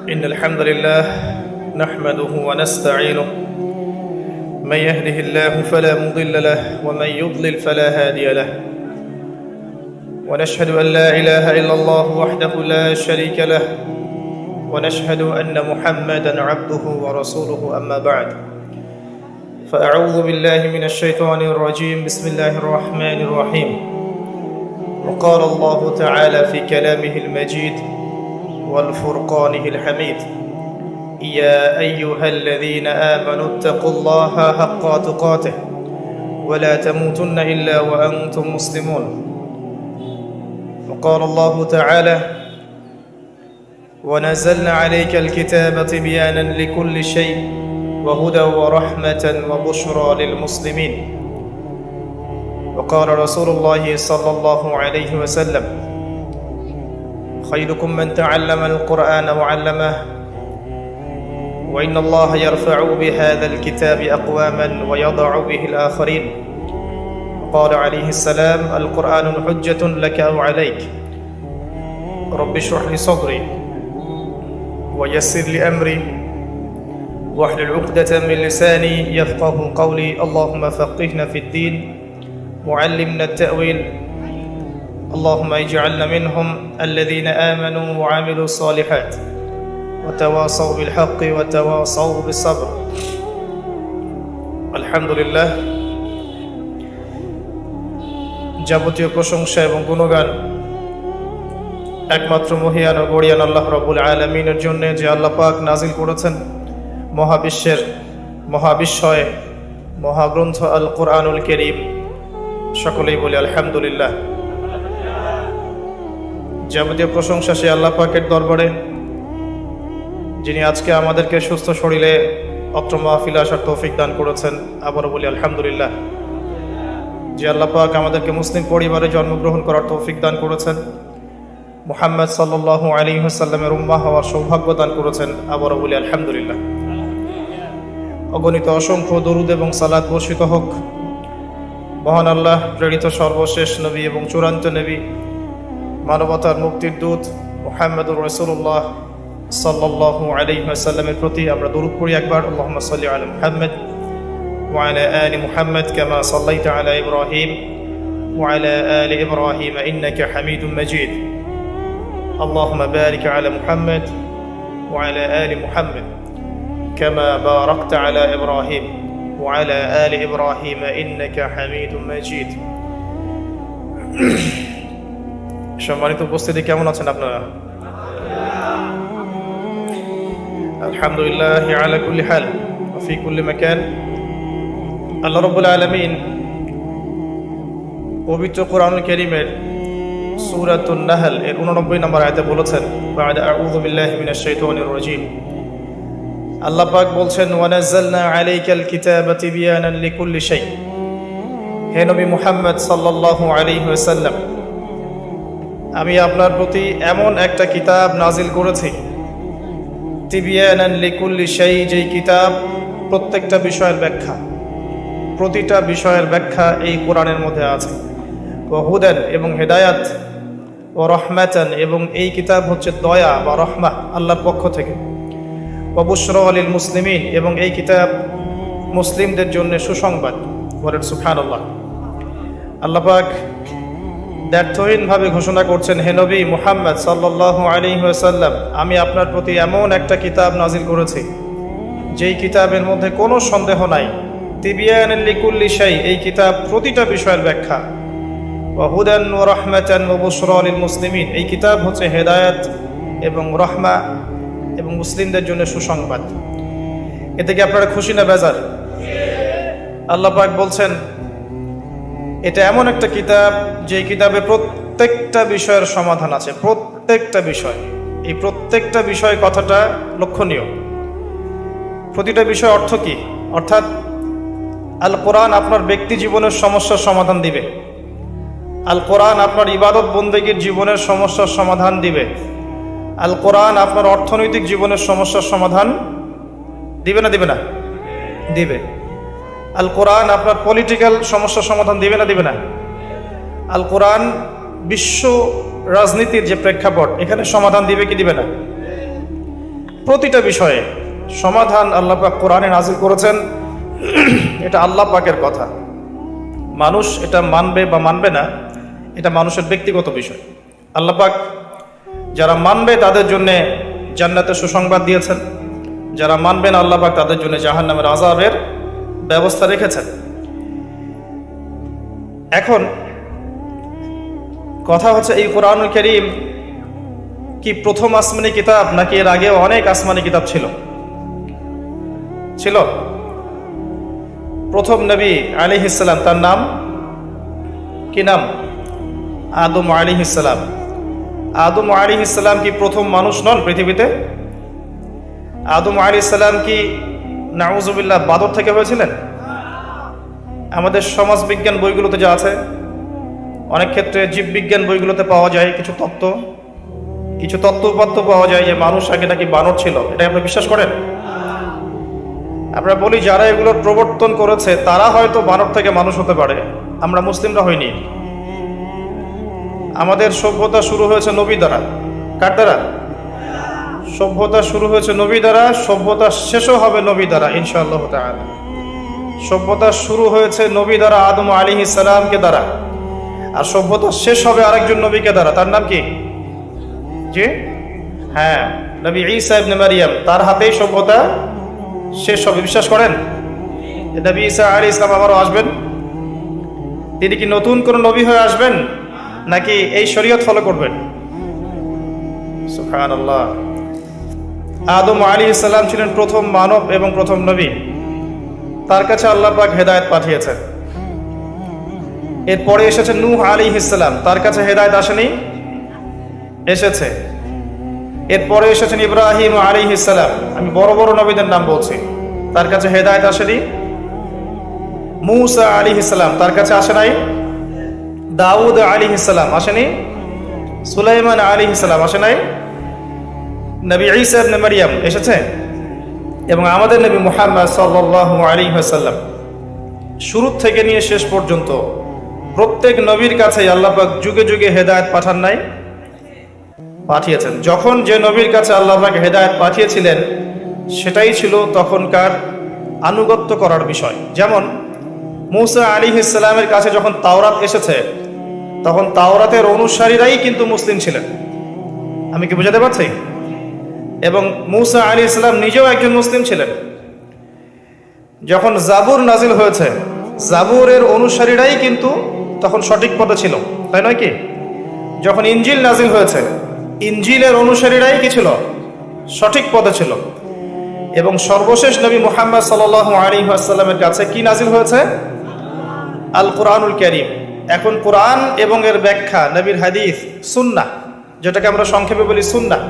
إن الحمد لله نحمده ونستعينه من يهده الله فلا مضل له ومن يضلل فلا هادي له ونشهد أن لا إله إلا الله وحده لا شريك له ونشهد أن محمدا عبده ورسوله أما بعد فأعوذ بالله من الشيطان الرجيم بسم الله الرحمن الرحيم وقال الله تعالى في كلامه المجيد والفرقانه الحميد يا أيها الذين آمنوا اتقوا الله حق تقاته ولا تموتن إلا وأنتم مسلمون وقال الله تعالى ونزلنا عليك الكتاب تبيانا لكل شيء وهدى ورحمة وبشرى للمسلمين وقال رسول الله صلى الله عليه وسلم خيركم من تعلم القرآن وعلمه وإن الله يرفع بهذا الكتاب أقواما ويضع به الآخرين قال عليه السلام القرآن حجة لك أو عليك رب اشرح لي صدري ويسر لي أمري واحلل عقدة من لساني يفقه قولي اللهم فقهنا في الدين وعلمنا التأويل اللهم اجعلنا منهم الذين آمنوا وعملوا الصالحات وتواصوا بالحق وتواصوا بالصبر الحمد لله যাবতীয় প্রশংসা এবং গুণগান একমাত্র মহিয়ান ও গরিয়ান আল্লাহ রাব্বুল আলামিনের জন্য যে আল্লাহ পাক নাজিল করেছেন মহাবিশ্বের মহাবিশ্বয়ে মহাগ্রন্থ আল কোরআনুল কারীম সকলেই বলি আলহামদুলিল্লাহ যাবতীয় প্রশংসা সেই আল্লাহ পাকের দরবারে যিনি আজকে আমাদেরকে সুস্থ শরীরে অত্র মাহফিলে আসার তৌফিক দান করেছেন আবারও বলি আলহামদুলিল্লাহ যে আল্লাহ পাক আমাদেরকে মুসলিম পরিবারে জন্মগ্রহণ করার তৌফিক দান করেছেন মুহাম্মদ সাল্লাল্লাহু আলাইহি ওয়াসাল্লামের উম্মাহ হওয়ার সৌভাগ্য দান করেছেন আবারও বলি আলহামদুলিল্লাহ অগণিত অসংখ্য দরুদ এবং সালাত বর্ষিত হোক মহান আল্লাহ প্রেরিত সর্বশেষ নবী এবং চূড়ান্ত নবী মানবতার মুক্তির দূত মুহাম্মদুর রাসূলুল্লাহ সাল্লাল্লাহু আলাইহি ওয়াসাল্লামের প্রতি আমরা দরুদ পড়ি একবার আল্লাহুম্মা সাল্লি আলা মুহাম্মদ ওয়া আলা আলি মুহাম্মদ কামা সাল্লাইতা আলা ইব্রাহিম ওয়া আলা আলি ইব্রাহিম ইন্নাকা হামিদুম মাজিদ আল্লাহুম্মা বারিক আলা মুহাম্মদ ওয়া আলা আলি মুহাম্মদ কামা বারাকতা আলা ইব্রাহিম ওয়া আলা আলি ইব্রাহিম ইন্নাকা হামিদুম মাজিদ সম্মানিত উপস্থিতি কেমন আছেন আপনারা আলহামদুলিল্লাহ আলা কুল্লি হাল ওয়া ফি কুল্লি মাকান আল্লাহ রাব্বুল আলামিন পবিত্র কোরআনুল কারীমের সূরাতুন নাহল এর 89 নম্বর আয়াতে বলেছেন বা'দা আউযু বিল্লাহি মিনাশ শাইতানির রাজীম আল্লাহ পাক বলছেন ওয়া নাযালনা আলাইকাল কিতাবা তিবয়ানান লিকুল্লি শাই হে নবী মুহাম্মদ সাল্লাল্লাহু আলাইহি ওয়াসাল্লাম আমি আপনার প্রতি এমন একটা কিতাব নাজিল করেছি তিবিয়ানান লিকুল্লি শাই যেই কিতাব প্রত্যেকটা বিষয়ের ব্যাখ্যা প্রতিটা বিষয়ের ব্যাখ্যা এই কোরআনের মধ্যে আছে ওয়া হুদান এবং হেদায়াত ও রহমাতান এবং এই কিতাব হচ্ছে দয়া বা রহমা আল্লাহর পক্ষ থেকে ওয়া বুশরা লিল মুসলিমিন এবং এই কিতাব মুসলিমদের জন্য সুসংবাদ বলেন সুবহানাল্লাহ আল্লাহ পাক ব্যর্থহীনভাবে ঘোষণা করছেন হে নবী মুহাম্মদ সাল্লাল্লাহু আলাইহি ওয়াসাল্লাম আমি আপনার প্রতি এমন একটা কিতাব নাজিল করেছি যেই কিতাবের মধ্যে কোনো সন্দেহ নাই তিবিয়ানান লিকুল্লি শাই এই কিতাব প্রতিটা বিষয়ের ব্যাখ্যা ওয়া হুদান ওয়া রাহমাতান ওয়া বুশরা লিল মুসলিমিন এই কিতাব হচ্ছে হেদায়েত এবং রহমা এবং মুসলিমদের জন্য সুসংবাদ এতে কি আপনারা খুশি না বেজার আল্লাহ পাক বলছেন এটা এমন একটা কিতাব যে কিতাবে প্রত্যেকটা বিষয়ের সমাধান আছে প্রত্যেকটা বিষয় এই প্রত্যেকটা বিষয় কথাটা লক্ষণীয় প্রতিটা বিষয় অর্থ কি অর্থাৎ আল কোরআন আপনার ব্যক্তি জীবনের সমস্যার সমাধান দিবে আল কোরআন আপনার ইবাদত বন্দেগীর জীবনের সমস্যার সমাধান দিবে আল কোরআন আপনার অর্থনৈতিক জীবনের সমস্যার সমাধান দিবে না দিবে আল কোরআন আপনার পলিটিক্যাল সমস্যার সমাধান দিবে না আল কোরআন বিশ্ব রাজনীতির যে প্রেক্ষাপট এখানে সমাধান দিবে কি দিবে না প্রতিটা বিষয়ে সমাধান আল্লাহ পাক কোরআনে নাজিল করেছেন। এটা আল্লাহ পাকের কথা, মানুষ এটা মানবে বা মানবে না এটা মানুষের ব্যক্তিগত বিষয়। আল্লাহ পাক যারা মানবে তাদের জন্য জান্নাতের সুসংবাদ দিয়েছেন, যারা মানবে না আল্লাহ পাক তাদের জন্য জাহান্নামের আযাবের ব্যবস্থা রেখেছেন। এখন কথা হচ্ছে, এই কোরআনুল কারীম কি প্রথম আসমানি কিতাব নাকি এর আগেও অনেক আসমানি কিতাব ছিল? প্রথম নবী আলাইহিস সালাম, তার নাম কি? নাম আদম আলাইহিস সালাম। আদম আলাইহিস সালাম কি প্রথম মানুষ নন পৃথিবীতে? আদম আলাইহিস সালাম কি নাউজুবিল্লাহ বাদর থেকে হয়েছিলেন? আমাদের সমাজ বিজ্ঞান বইগুলোতে যা আছে, অনেক ক্ষেত্রে জীববিজ্ঞান বইগুলোতে পাওয়া যায় কিছু তত্ত্ব উপাত্ত পাওয়া যায় যে মানুষ আগে নাকি বানর ছিল। এটা আপনি বিশ্বাস করেন? আমরা বলি যারা এগুলোর প্রবর্তন করেছে তারা হয়তো বানর থেকে মানুষ হতে পারে, আমরা মুসলিমরা হইনি। আমাদের সভ্যতা শুরু হয়েছে নবী দ্বারা। কার দ্বারা? সভ্যতা শুরু হয়েছে নবী দ্বারা, সভ্যতা শেষও হবে নবী দ্বারা ইনশাআল্লাহ তাআলা। সভ্যতা শুরু হয়েছে নবী দ্বারা, আদম আলাইহিস সালামকে দ্বারা, আর সভ্যতা শেষ হবে আরেকজন নবীকে দ্বারা। তার নাম কি? জি হ্যাঁ, নবী ঈসা ইবনে মারইয়াম, তার হাতেই সভ্যতা শেষ হবে। বিশ্বাস করেন নবী ঈসা আলাইহিস সালাম আবারও আসবেন? তিনি কি নতুন কোন নবী হয়ে আসবেন নাকি এই শরীয়ত ফলো করবেন? সুবহানাল্লাহ। আদম আলাইহিস সালাম ছিলেন প্রথম মানব এবং প্রথম নবী, তার কাছে আল্লাহ পাক হেদায়েত পাঠিয়েছেন। এরপরে এসেছে নূহ আলাইহিস সালাম, তার কাছে হেদায়েত আসেনি? এসেছে। এরপরে এসেছেন ইব্রাহিম আলাইহিস সালাম, আমি বড় বড় নবীদের নাম বলছি, তার কাছে হেদায়েত আসেনি? মূসা আলাইহিস সালাম, তার কাছে আসে নাই? দাউদ আলাইহিস সালাম আসেনি? সুলাইমান আলাইহিস সালাম আসে নাই? নবী ঈসা ইবনে মারইয়াম এসেছে? এবং আমাদের নবী মুহাম্মদ সাল্লাল্লাহু আলাইহি ওয়াসাল্লাম শুরু থেকে নিয়ে শেষ পর্যন্ত প্রত্যেক নবীর কাছে আল্লাহ পাক যুগে যুগে হেদায়েত পাঠান নাই? পাঠিয়েছেন। যখন যে নবীর কাছে আল্লাহ পাক হেদায়েত পাঠিয়েছিলেন সেটাই ছিল তখনকার আনুগত্য করার বিষয়। যেমন মূসা আলাইহিস সালামের কাছে যখন তাওরাত এসেছে তখন তাওরাতের অনুসারীরাই কিন্তু মুসলিম ছিলেন। আমি কি বুঝাতে পারছি? এবং মূসা আলাইহিস সালাম নিজেও একজন মুসলিম ছিলেন। যখন জাবুর নাজিল হয়েছে, জাবুরের অনুসারীরাই কিন্তু তখন সঠিক পথে ছিল, তাই নয় কি? যখন ইনজিল নাজিল হয়েছে, ইনজিলের অনুসারীরাই কি ছিল? সঠিক পথে ছিল। এবং সর্বশেষ নবী মুহাম্মদ সাল্লাল্লাহু আলাইহি ওয়াসাল্লামের কাছে কি নাজিল হয়েছে? আল কোরআনুল কারীম। এখন কোরআন এবং এর ব্যাখ্যা, নবীর হাদিস, সুন্নাহ, যেটাকে আমরা সংক্ষেপে বলি সুন্নাহ,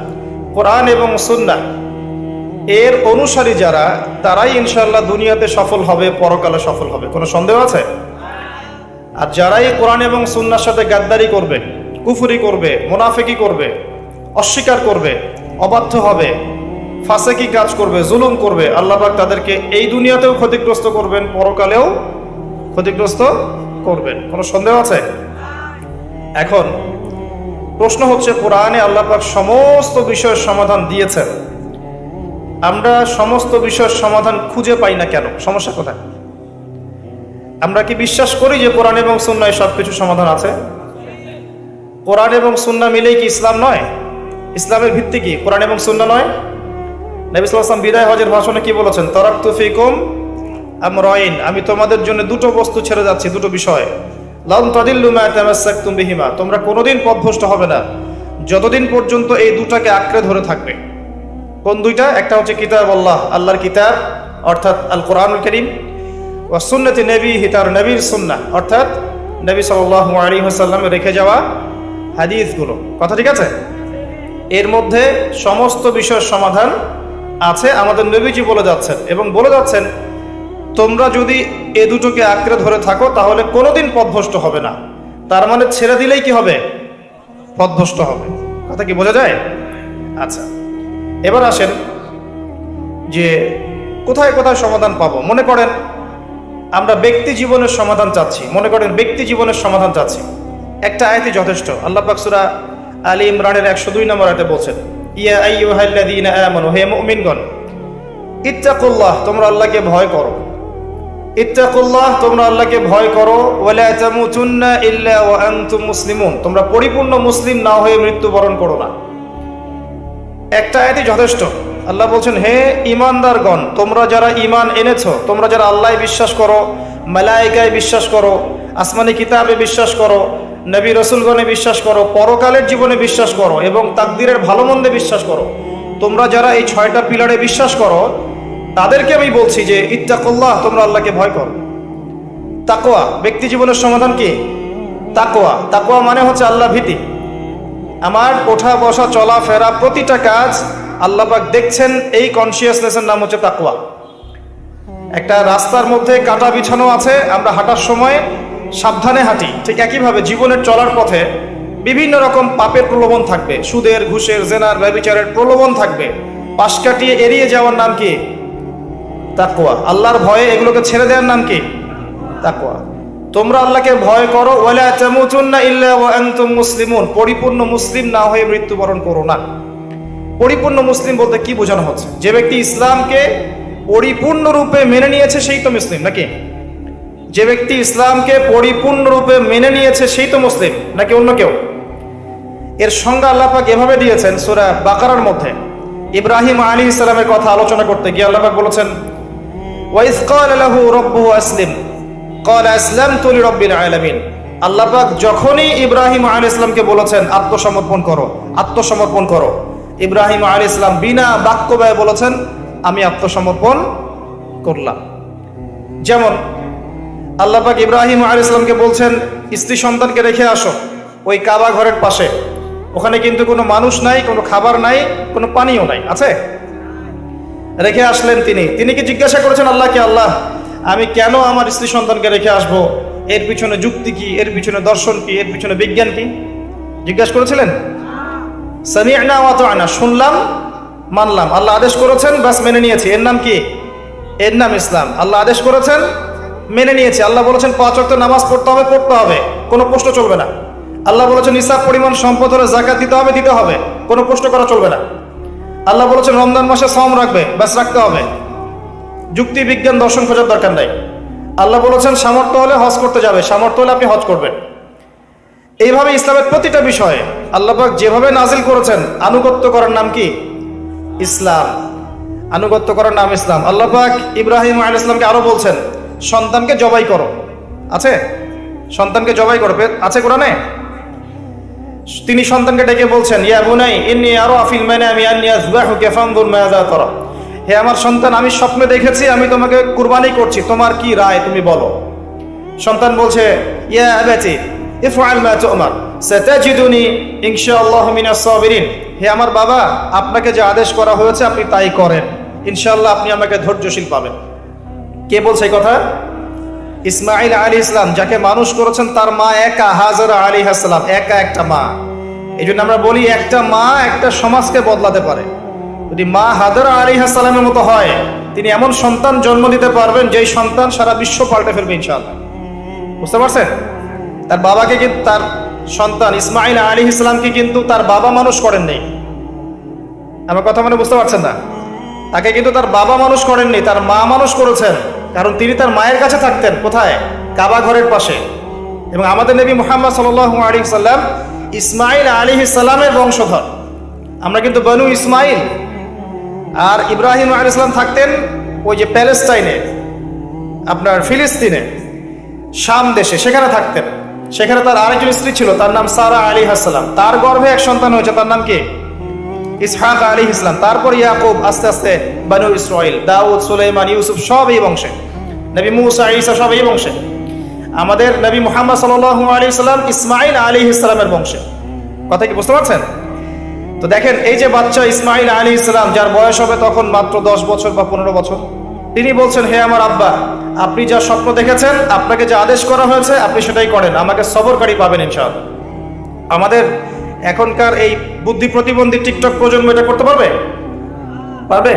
কোরআন এবং সুন্নাহ এর অনুসারী যারা, তারাই ইনশাআল্লাহ দুনিয়াতে সফল হবে, পরকালে সফল হবে। কোনো সন্দেহ আছে? আর যারাই কোরআন এবং সুন্নাহর সাথে গাদ্দারি করবে, কুফরি করবে, মুনাফিকি করবে, অস্বীকার করবে, অবাধ্য হবে, ফাসিকি কাজ করবে, জুলুম করবে, আল্লাহ পাক তাদেরকে এই দুনিয়াতেও ক্ষতিগ্রস্ত করবেন, পরকালেও ক্ষতিগ্রস্ত করবেন। কোনো সন্দেহ আছে? এখন প্রশ্ন হচ্ছে, কোরআনে আল্লাহ পাক সমস্ত বিষয়ের সমাধান দিয়েছেন, আমরা সমস্ত বিষয়ের সমাধান খুঁজে পাই না কেন? সমস্যা কোথায়? আমরা কি বিশ্বাস করি যে কোরআন এবং সুন্নায় সবকিছু সমাধান আছে? কোরআন এবং সুন্নাহ মিলেই কি ইসলাম নয়? ইসলামের ভিত্তি কি কোরআন এবং সুন্নাহ নয়? নবী সাল্লাল্লাহু আলাইহি ওয়াসাল্লাম বিদায় হজের ভাষণে কি বলেছেন? তারাকতু ফিকুম আমরাইন, আমি তোমাদের জন্য দুটো বস্তু ছেড়ে যাচ্ছি, দুটো বিষয়। লান তাদিল্লু মা তামাসসাকতুম বিহিমা, তোমরা কোনোদিন পথভ্রষ্ট হবে না যতদিন পর্যন্ত এই দুটাকে আঁকড়ে ধরে থাকবে। কোন দুইটা? একটা হচ্ছে কিতাবুল্লাহ, আল্লাহর কিতাব অর্থাৎ আল কোরআনুল কারীম, ওয়া সুন্নতি নবীহি, তার নবীর সুন্নাহ অর্থাৎ নবী সাল্লাল্লাহু আলাইহি ওয়াসাল্লামের রেখে যাওয়া হাদিসগুলো। কথা ঠিক আছে? এর মধ্যে সমস্ত বিষয়ের সমাধান আছে, আমাদের নবীজি বলে যাচ্ছেন। এবং বলে যাচ্ছেন, তোমরা যদি এ দুটোকে আঁকড়ে ধরে থাকো তাহলে কোনোদিন পথভ্রষ্ট হবে না। তার মানে ছেড়ে দিলেই কি হবে? পথভ্রষ্ট হবে। কথা কি বোঝা যায়? আচ্ছা, এবার আসেন যে কোথায় কোথায় সমাধান পাবো। মনে করেন আমরা ব্যক্তি জীবনের সমাধান চাচ্ছি, ব্যক্তি জীবনের সমাধান চাচ্ছি, একটা আয়াতই যথেষ্ট। আল্লাহ পাক সূরা আলী ইমরানের 102 নম্বর আয়াতে বলছেন, ইয়া আইয়ুহাল্লাযীনা আমানু, হে মুমিনগণ, ইত্তাকুল্লাহ, তোমরা আল্লাহকে ভয় করো। ইত্তাকুল্লাহ, তোমরা আল্লাহকে ভয় করো। ওয়ালা তামুতুন্না ইল্লা ওয়া আনতুম মুসলিমুন, তোমরা পরিপূর্ণ মুসলিম না হয়ে মৃত্যুবরণ করো না। একটা আয়াতই যথেষ্ট। আল্লাহ বলছেন, হে ঈমানদারগণ, তোমরা যারা ঈমান এনেছো, তোমরা যারা আল্লাহ বিশ্বাস করো, মালায়েকায় বিশ্বাস করো, আসমানি কিতাবে বিশ্বাস করো, নবী রাসূলগণে বিশ্বাস করো, পরকালের জীবনে বিশ্বাস করো এবং তাকদীরের ভালো মন্দে বিশ্বাস করো, তোমরা যারা এই 6টা পিলারে বিশ্বাস করো, তাদেরকে আমি বলছি যে ইত্তাকুল্লাহ, তোমরা আল্লাহকে ভয় করো। তাকওয়া, ব্যক্তি জীবনের সমাধান কি? তাকওয়া। তাকওয়া মানে হচ্ছে আল্লাহ ভীতি। আমার ওঠা বসা চলাফেরা প্রতিটা কাজ আল্লাহ পাক দেখছেন, এই কনসিয়াসনেসের নাম হচ্ছে তাকওয়া। একটা রাস্তার মধ্যে কাঁটা বিছানো আছে, আমরা হাঁটার সময় সাবধানে হাঁটি, ঠিক একইভাবে জীবনের চলার পথে বিভিন্ন রকম পাপের প্রলোভন থাকবে, সুদের, ঘুষের, জেনার, ব্যভিচারের প্রলোভন থাকবে, পাশ কাটিয়ে এড়িয়ে যাওয়ার নাম কি? তাকওয়া। আল্লাহর ভয়ে এগুলোকে ছেড়ে দেওয়ার নাম কি? তাকওয়া। তোমরা আল্লাহকে ভয় করো। ওয়ালা তামুতুন্না ইল্লা ওয়া আনতুম মুসলিমুন, পরিপূর্ণ মুসলিম না হয়ে মৃত্যুবরণ করো না। পরিপূর্ণ মুসলিম বলতে কি বোঝানো হচ্ছে? যে ব্যক্তি ইসলামকে পরিপূর্ণরূপে মেনে নিয়েছে সেই তো মুসলিম, নাকি? যে ব্যক্তি ইসলামকে পরিপূর্ণরূপে মেনে নিয়েছে সেই তো মুসলিম, নাকি অন্য কেউ? এর সংজ্ঞা আল্লাহ পাক এভাবে দিয়েছেন সূরা বাকারার মধ্যে। ইব্রাহিম আলাইহিস সালামের কথা আলোচনা করতে গিয়ে আল্লাহ পাক বলেছেন, ওয়া ইয ক্বালা লাহু রাব্বুহু আসলিম ক্বালা আসলামতু লিরাব্বিল আলামিন। আল্লাহ পাক যখনই ইব্রাহিম আলাইহিস সালামকে বলেছেন আত্মসমর্পণ করো, আত্মসমর্পণ করো, ইব্রাহিম আলাইহিস সালাম বিনা বাক্য ব্যয়ে বলেছেন আমি আত্মসমর্পণ করলাম। যেমন আল্লাহ পাক ইব্রাহিম আলাইহিস সালামকে বলছেন স্ত্রী সন্তানকে রেখে আসো ওই কাবা ঘরের পাশে, ওখানে কিন্তু কোনো মানুষ নাই, কোনো খাবার নাই, কোনো পানিও নাই, আছে? রেখে আসলেন তিনি কি জিজ্ঞাসা করেছেন আল্লাহকে, আল্লাহ আমি কেন আমার স্ত্রী সন্তানকে রেখে আসবো? এর পিছনে যুক্তি কি? এর পিছনে দর্শন কি? এর পিছনে বিজ্ঞান কি? জিজ্ঞাসা করেছিলেন? সামি'না ওয়া আতা'না, শুনলাম মানলাম, আল্লাহ আদেশ করেছেন বাস মেনে নিয়েছি, এর নাম কি? এর নাম ইসলাম। আল্লাহ আদেশ করেছেন, মেনে নিয়েছি। আল্লাহ বলেছেন 5 ওয়াক্ত নামাজ পড়তে হবে, পড়তে হবে, কোনো প্রশ্ন চলবে না। আল্লাহ বলেছেন নিসাব পরিমাণ সম্পদ হলে যাকাত দিতে হবে, দিতে হবে, কোনো প্রশ্ন করা চলবে না। আল্লাহ বলেছেন রমজান মাসে সাওম রাখবে, বাস রাখতে হবে, যুক্তি বিজ্ঞান দর্শন খোঁজার দরকার নাই। আল্লাহ বলেছেন সামর্থ্য হলে হজ করতে যাবে, সামর্থ্য হলে আপনি হজ করবেন। এইভাবে ইসলামের প্রতিটা বিষয়ে আল্লাহ পাক যেভাবে নাজিল করেছেন, আনুগত্য করার নাম কি? ইসলাম। আনুগত্য করার নাম ইসলাম। আল্লাহ পাক ইব্রাহিম আলাইহিস সালামকে আরো বলছেন সন্তানকে জবাই করো, আছে? সন্তানকে জবাই করবে, আছে কোরআনে? তিনি সন্তানকে ডেকে বলছেন ইয়া বুনাই ইন্নী আরা ফিল মানামি আন্নী আযবাহুকা ফানজুর মাযা তারা, হে আমার সন্তান আমি স্বপ্নে দেখেছি আমি তোমাকে কুরবানি করছি, তোমার কি রায় তুমি বলো। সন্তান বলছে ইয়া আবাতি ইফআল মা তু'মার সাতাজিদুনি ইনশাআল্লাহু মিনাস সাবিরিন, হে আমার বাবা আপনাকে যে আদেশ করা হয়েছে আপনি তাই করেন, ইনশাআল্লাহ আপনি আমাকে ধৈর্যশীল পাবেন। কে বলছে এই কথা? ইসমাঈল আলাইহিস সালাম, যাকে মানুষ করেছেন তার মা একা, হাজারা আলাইহিস সালাম, একা একটা মা। এই জন্য আমরা বলি একটা মা একটা সমাজকে বদলাতে পারে। যদি মা হাজারা আলাইহিস সালামের মতো হয়, তিনি এমন সন্তান জন্ম দিতে পারবেন যেই সন্তান সারা বিশ্ব পাল্টে ফেলবে ইনশাআল্লাহ। বুঝতে পারছেন? তার বাবাকে কিন্তু, তার সন্তান ইসমাঈল আলাইহিস সালামকে কিন্তু তার বাবা মানুষ করেননি। আমার কথা মানে বুঝতে পারছেন না? তাকে কিন্তু তার বাবা মানুষ করেননি, তার মা মানুষ করেছেন। কারণ তিনি তার মায়ের কাছে থাকতেন, কোথায়? কাবা ঘরের পাশে। এবং আমাদের নবী মুহাম্মদ সাল্লাল্লাহু আলাইহি সাল্লাম ইসমাঈল আলাইহিস সালামের বংশধর। আমরা কিন্তু বনু ইসমাঈল। আর ইব্রাহিম আলাইহিস সালাম থাকতেন ওই যে প্যালেস্টাইনে, আপনার ফিলিস্তিনে, শাম দেশে, সেখানে থাকতেন। সেখানে তার আরেকজন স্ত্রী ছিল, তার নাম সারা আলাইহিস সালাম। তার গর্ভে এক সন্তান হয়েছে, তার নাম কি? ইসহাক আলাইহিস সালাম। তারপর ইয়াকুব, আস্তে আস্তে বনু ইসরাইল, দাউদ, সুলাইমান, ইউসুফ সব এই বংশে। নবী মুসা, ঈসা সব এই বংশে। আমাদের নবী মুহাম্মদ সাল্লাল্লাহু আলাইহি সাল্লাম ইসমাঈল আলাইহিস সালামের বংশে। কথা কি বুঝতে পারছেন? তো দেখেন এই যে বাচ্চা ইসমাঈল আলাইহিস সালাম, যার বয়স হবে তখন মাত্র 10 বছর বা 15 বছর, তিনি বলছেন হে আমার আব্বা আপনি যা স্বপ্ন দেখেছেন, আপনাকে যে আদেশ করা হয়েছে আপনি সেটাই করেন, আমাকে সবরকারী পাবেন ইনশাআল্লাহ। আমাদের এখনকার এই বুদ্ধি প্রতিবন্ধী টিকটক প্রজন্ম এটা করতে পারবে? পারবে?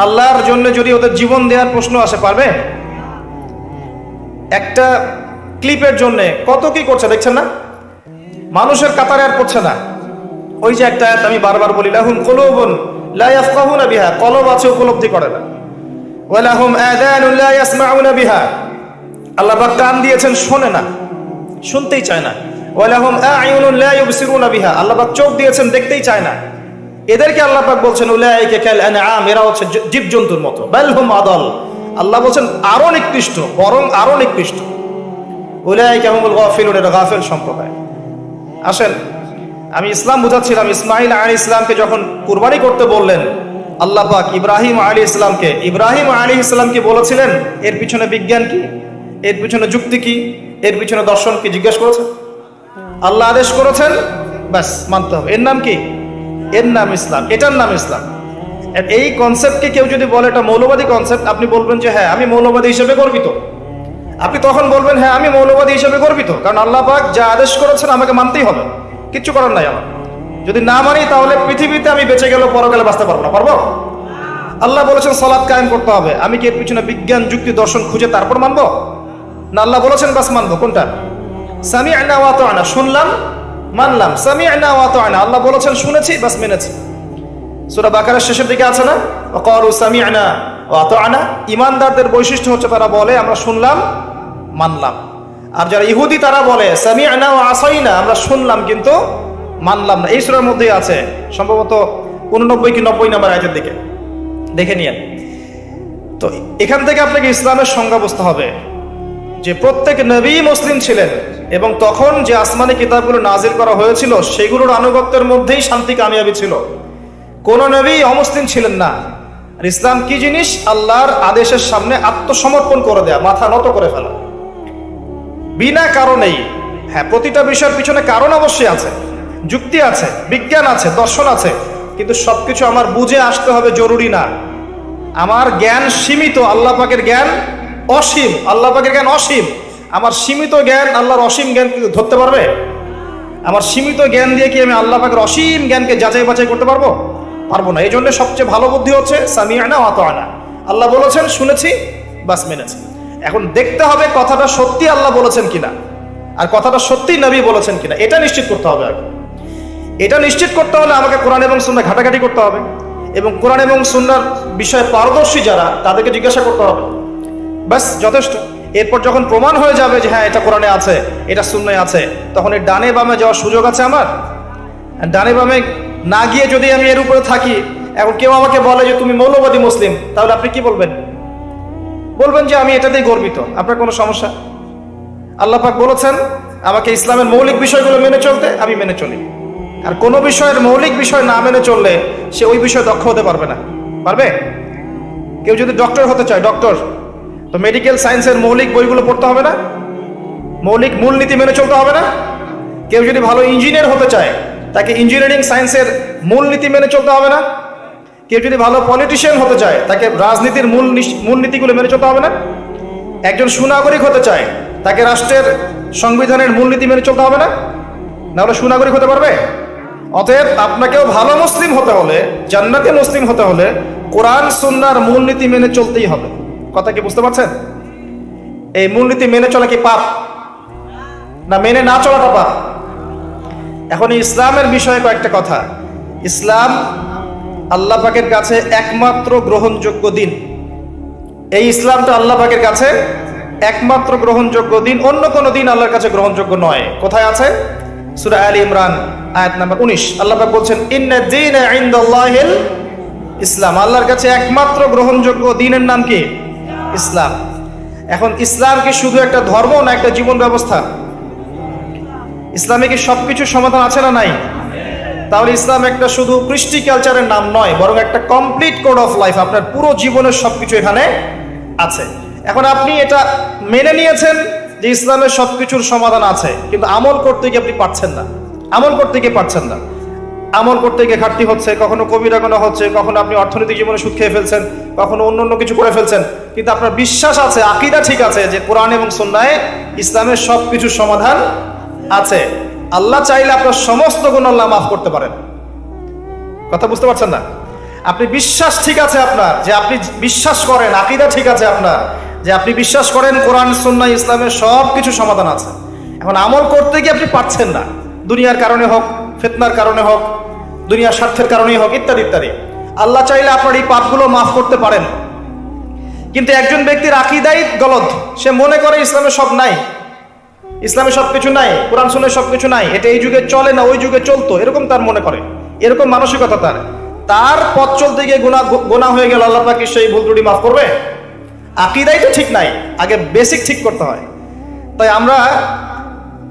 আল্লাহর জন্য যদি ওদের জীবন দেওয়ার প্রশ্ন আসে, পারবে? একটা ক্লিপের জন্য কত কি করছে দেখছেন না? মানুষের কাতারে আর পড়ছে না। ওই যে একটা আয়াত আমি বারবার বলি, লাহুম কুলুবুন লা ইয়াফকাহুনা বিহা, কলব আছে উপলব্ধি করে না। ওয়া লাহুম আযানুন লা ইয়াসমাউনা বিহা, আল্লাহ পাক কান দিয়েছেন, শোনে না, শুনতেই চায় না। ওয়া লাহুম আ'য়ুনুন লা ইউবসিরুনা বিহা, আল্লাহ পাক চোখ দিয়েছেন, দেখতেই চায় না। এদেরকে আল্লাহ পাক বলছেন উলাইকা কাল আনআম, এরা হচ্ছে জীবজন্তুর মতো। বাল হুম আদাল, আল্লাহ বলছেন আরো নিকৃষ্ট, বরং আরো নিকৃষ্ট। উলাইকা হুমুল গাফিলুন, এরা গাফিল সম্প্রদায়। আসেন, আমি ইসলাম বুঝাচ্ছিলাম। ইসমাইল আলাইহিস ইসলামকে যখন কুরবানি করতে বললেন আল্লাহ পাক ইব্রাহিম আলাইহিস ইসলামকে বলেছিলেন এর পিছনে বিজ্ঞান কি, এর পিছনে যুক্তি কি, এর পিছনে দর্শন কি জিজ্ঞেস করেছেন? আল্লাহ আদেশ করেছেন, ব্যাস মানতে হবে। এর নাম কি? এর নাম ইসলাম, এটার নাম ইসলাম। এই কনসেপ্টকে কেউ যদি বলে এটা মৌলবাদী কনসেপ্ট, আপনি বলবেন যে হ্যাঁ আমি মৌলবাদী হিসেবে গর্বিত। আপনি তখন বলবেন হ্যাঁ আমি মৌলবাদী হিসেবে গর্বিত, কারণ আল্লাহ পাক যা আদেশ করেছেন আমাকে মানতেই হবে, কিচ্ছু করার নাই আমার। যদি না মানি তাহলে পৃথিবীতে আমি বেঁচে গেলেও পরকালে বাঁচতে পারবো না। পারবো? আল্লাহ বলেছেন সালাত কায়েম করতে হবে, আমি কি এর পিছনে বিজ্ঞান যুক্তি দর্শন খুঁজে তারপর মানবো? না, আল্লাহ বলেছেন বাস মানবো। কোনটা? সামি'না ওয়া আতা'না, শুনলাম মানলাম। সামি'না ওয়া আতা'না, আল্লাহ বলেছেন শুনেছি, বাস মেনেছি। সূরা বাকারার শেষের দিকে আছে না, ওয়া ক্বালু সামি'না ওয়া আতা'না। ঈমানদারদের বৈশিষ্ট্য হচ্ছে তারা বলে আমরা শুনলাম মানলাম। আর যারা ইহুদি তারা বলে সামি'না ওয়া আসাইনা, আমরা শুনলাম কিন্তু মানলাম না। এই সূরার মধ্যেই আছে, সম্ভবত 89 কি 90 নম্বর আয়াতের দিকে দেখে নিয়েন। তো এখান থেকে আপনাকে ইসলামের সংজ্ঞা বুঝতে হবে যে প্রত্যেক নবী মুসলিম ছিলেন, এবং তখন যে আসমানি কিতাবগুলো নাজিল করা হয়েছিল সেগুলোর আনুগত্যের মধ্যেই শান্তি কামিয়াবি ছিল। কোন নবী অমুসলিম ছিলেন না। আর ইসলাম কি জিনিস? আল্লাহর আদেশের সামনে আত্মসমর্পণ করে দেয়া, মাথা নত করে ফেলা, বিনা কারণেই। হ্যাঁ, প্রতিটা বিষয়ের পিছনে কারণ অবশ্যই আছে, যুক্তি আছে, বিজ্ঞান আছে, দর্শন আছে, কিন্তু সবকিছু আমার বুঝে আসতে হবে জরুরি না। আমার জ্ঞান সীমিত, আল্লাহ পাকের জ্ঞান অসীম। আল্লাহ পাকের জ্ঞান অসীম, আমার সীমিত জ্ঞান আল্লাহর অসীম জ্ঞান ধরতে পারবে? আমার সীমিত জ্ঞান দিয়ে কি আমি আল্লাহ পাকের অসীম জ্ঞানকে যাচাই বাছাই করতে পারবো? পারবো না। এই জন্য সবচেয়ে ভালো বুদ্ধি হচ্ছে সামি'না ওয়া আতা'না, আল্লাহ বলেছেন শুনেছি, বাস মেনেছি। এখন দেখতে হবে কথাটা সত্যি আল্লাহ বলেছেন কিনা, আর কথাটা সত্যি নবী বলেছেন কিনা, এটা নিশ্চিত করতে হবে আগে। এটা নিশ্চিত করতে হলে আমাকে কোরআন এবং সুন্নাহ ঘাটাঘাটি করতে হবে, এবং কোরআন এবং সুন্নাহর বিষয়ে পারদর্শী যারা তাদেরকে জিজ্ঞাসা করতে হবে, বাস যথেষ্ট। এরপর যখন প্রমাণ হয়ে যাবে যে হ্যাঁ এটা কোরআনে আছে, এটা সুন্নাহে আছে, তখন এই ডানে বামে যাওয়ার সুযোগ আছে আমার। ডানে বামে না গিয়ে যদি আমি এর উপরে থাকি, এখন কেউ আমাকে বলে যে তুমি মৌলবাদী মুসলিম, তাহলে আপনি কি বলবেন? বলবেন যে আমি এটাতেই গর্বিত। আপনার কোনো সমস্যা? আল্লাহ পাক বলেছেন আমাকে ইসলামের মৌলিক বিষয়গুলো মেনে চলতে, আমি মেনে চলি। আর কোনো বিষয়ের মৌলিক বিষয় না মেনে চললে সে ওই বিষয়ে দক্ষ হতে পারবে না। পারবে? কেউ যদি ডক্টর হতে চায়, ডক্টর, তো মেডিকেল সায়েন্সের মৌলিক বইগুলো পড়তে হবে না? মৌলিক মূলনীতি মেনে চলতে হবে না? কেউ যদি ভালো ইঞ্জিনিয়ার হতে চায়, তাকে ইঞ্জিনিয়ারিং সায়েন্সের মূলনীতি মেনে চলতে হবে না? কেউ যদি ভালো পলিটিশিয়ান হতে চায়, তাকে রাজনীতির মূলনীতিগুলো মেনে চলতে হবে না? একজন সুনাগরিক হতে চায়, তাকে রাষ্ট্রের সংবিধানের মূলনীতি মেনে চলতে হবে না? নাহলে সুনাগরিক হতে পারবে? অতএব আপনাকেও ভালো মুসলিম হতে হলে, জান্নাতি মুসলিম হতে হলে কোরআন সুন্নাহর মূলনীতি মেনে চলতেই হবে। কথা কি বুঝতে পারছেন? এই মূলনীতি মেনে চলা কি পাপ, না মেনে না চলাটা পাপ? এখন ইসলামের বিষয়ে কয়েকটা কথা। ইসলাম আল্লাহ পাকের কাছে একমাত্র গ্রহণযোগ্য দিন। এই ইসলামটা আল্লাহ পাকের কাছে একমাত্র গ্রহণযোগ্য দিন, অন্য কোনো দিন আল্লাহর কাছে গ্রহণযোগ্য নয়। কোথায় আছে? সূরা আলে ইমরান আয়াত নাম্বার 19, আল্লাহ পাক বলছেন ইন্না দীনা ইনদাল্লাহিল ইসলাম, আল্লাহর কাছে একমাত্র গ্রহণযোগ্য দিনের নাম কি? ইসলাম। এখন ইসলাম কি শুধু একটা ধর্ম না একটা জীবন ব্যবস্থা? ইসলামে কি সবকিছু সমাধান আছে না নাই? তাহলে ইসলাম একটা শুধু কৃষ্টি কালচারের নাম নয়, বরং একটা কমপ্লিট কোড অফ লাইফ। আপনার পুরো জীবনের সবকিছু এখানে আছে। এখন আপনি এটা মেনে নিয়েছেন যে ইসলামের সবকিছুর সমাধান আছে, কিন্তু আমল করতে গিয়ে আপনি পারছেন না। আমল করতে গিয়ে পারছেন না, আমল করতে গিয়ে ঘাটতি হচ্ছে, কখনো কবিরা গুনাহ হচ্ছে, কখনো আপনি অর্থনৈতিক জীবনে সুদ খেয়ে ফেলছেন, কখনো অন্য কিছু করে ফেলছেন, কিন্তু আপনার বিশ্বাস আছে, আকীদা ঠিক আছে যে কোরআন এবং সুন্নাহে ইসলামের সবকিছুর সমাধান আছে। আল্লাহ চাইলে আপনার সমস্ত গুনাহ আল্লাহ মাফ করতে পারেন। কথা বুঝতে পারছেন না? আপনি বিশ্বাস ঠিক আছে আপনার, যে আপনি বিশ্বাস করেন, আকীদা ঠিক আছে আপনার, যে আপনি বিশ্বাস করেন কোরআন সুন্নাহ ইসলামের সব কিছু সমাধান আছে। এখন আমল করতে গিয়ে আপনি পারছেন না, দুনিয়ার কারণে হোক, ফিতনার কারণে হোক, দুনিয়ার স্বার্থের কারণেই হোক, ইত্যাদি ইত্যাদি। আল্লাহ চাইলে আপনার এই পাপগুলো মাফ করতে পারেন। কিন্তু একজন ব্যক্তির আকীদাই গলদ, সে মনে করে ইসলামে সব নাই, ইসলামে সবকিছু নাই, কোরআন সুন্নাহয় সবকিছু নাই, এটা এই যুগে চলে না ওই যুগে চলতো, এরকম তার মনে করে, এরকম মানসিকতা তার পথ চলতে গিয়ে গুনাহ হয়ে গেল, আল্লাহ পাক কি সেই ভুল ত্রুটি মাফ করবে? আকীদাই তো ঠিক নাই, আগে বেসিক ঠিক করতে হয়। তাই আমরা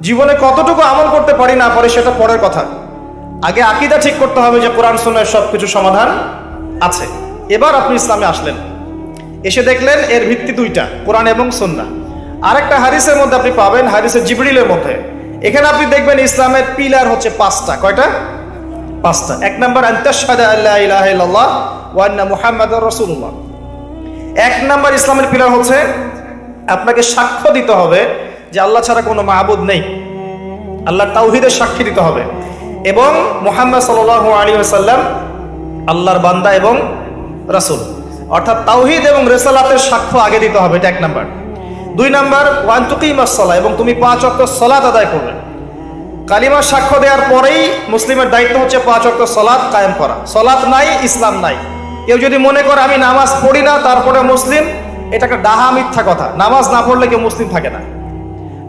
জীবনে কতটুকু আমল করতে পারি না পারি সেটা পরের কথা, আগে আকীদা ঠিক করতে হবে যে কোরআন সুন্নাহয় সবকিছু সমাধান আছে। এবার আপনি ইসলামে আসলেন, এসে দেখলেন এর ভিত্তি দুইটা, কোরআন এবং সুন্নাহ। আরেকটা হাদিসের মধ্যে আপনি পাবেন, হাদিসে জিবরিলের মধ্যে, এখানে আপনি দেখবেন ইসলামের পিলার হচ্ছে পাঁচটা। কয়টা? পাঁচটা। এক নম্বর, আনতাশহাদা আল্লা ইলাহা ইল্লাল্লাহ ওয়া আন্না মুহাম্মাদুর রাসূলুল্লাহ। এক নম্বর ইসলামের পিলার হচ্ছে আপনাকে সাক্ষ্য দিতে হবে যে আল্লাহ ছাড়া কোনো মাবুদ নেই, আল্লাহর তাওহীদের সাক্ষী দিতে হবে, এবং মুহাম্মদ সাল্লাল্লাহু আলাইহি ওয়াসাল্লাম আল্লাহর বান্দা এবং রাসূল, অর্থাৎ তাওহীদ এবং রিসালাতের সাক্ষ্য আগে দিতে হবে, এটা এক নাম্বার। দুই নাম্বার, ওয়ান তুকিমাস সালাহ, এবং তুমি 5 ওয়াক্ত সালাত আদায় করবে। কালিমার সাক্ষ্য দেওয়ার পরেই মুসলিমের দায়িত্ব হচ্ছে 5 ওয়াক্ত সালাত কায়েম করা। সালাত নাই, ইসলাম নাই। কেউ যদি মনে করে আমি নামাজ পড়ি না তারপরে মুসলিম, এটা একটা ডাহা মিথ্যা কথা। নামাজ না পড়লে কেউ মুসলিম থাকে না।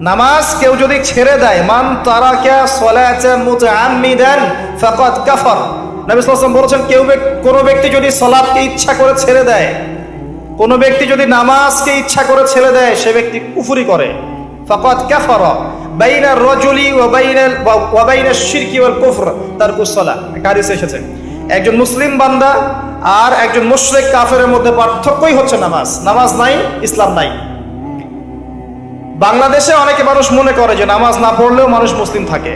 নামাজ কেউ যদি ছেড়ে দেয়, মান তারাকা সালাতান মুতাআম্মিদান ফাকাদ কাফার, নবী সাল্লাল্লাহু আলাইহি ওয়াসাল্লাম বলেছেন, কোনো ব্যক্তি যদি সালাতকে ইচ্ছা করে ছেড়ে দেয়, কোনো ব্যক্তি যদি নামাজকে ইচ্ছা করে ছেড়ে দেয়, সে ব্যক্তি কুফরি করে। ফাকাদ কাফারা বাইনার রাজুলি ওয়া বাইনাশ শিরকি ওয়াল কুফর তারকুস সালাহ, হাদিসে এসেছে। একজন মুসলিম বান্দা আর একজন মুশরিক কাফেরের মধ্যে পার্থক্যই হচ্ছে নামাজ। নামাজ নাই, ইসলাম নাই। বাংলাদেশে অনেকে মানুষ মনে করে যে নামাজ না পড়লেও মানুষ মুসলিম থাকে।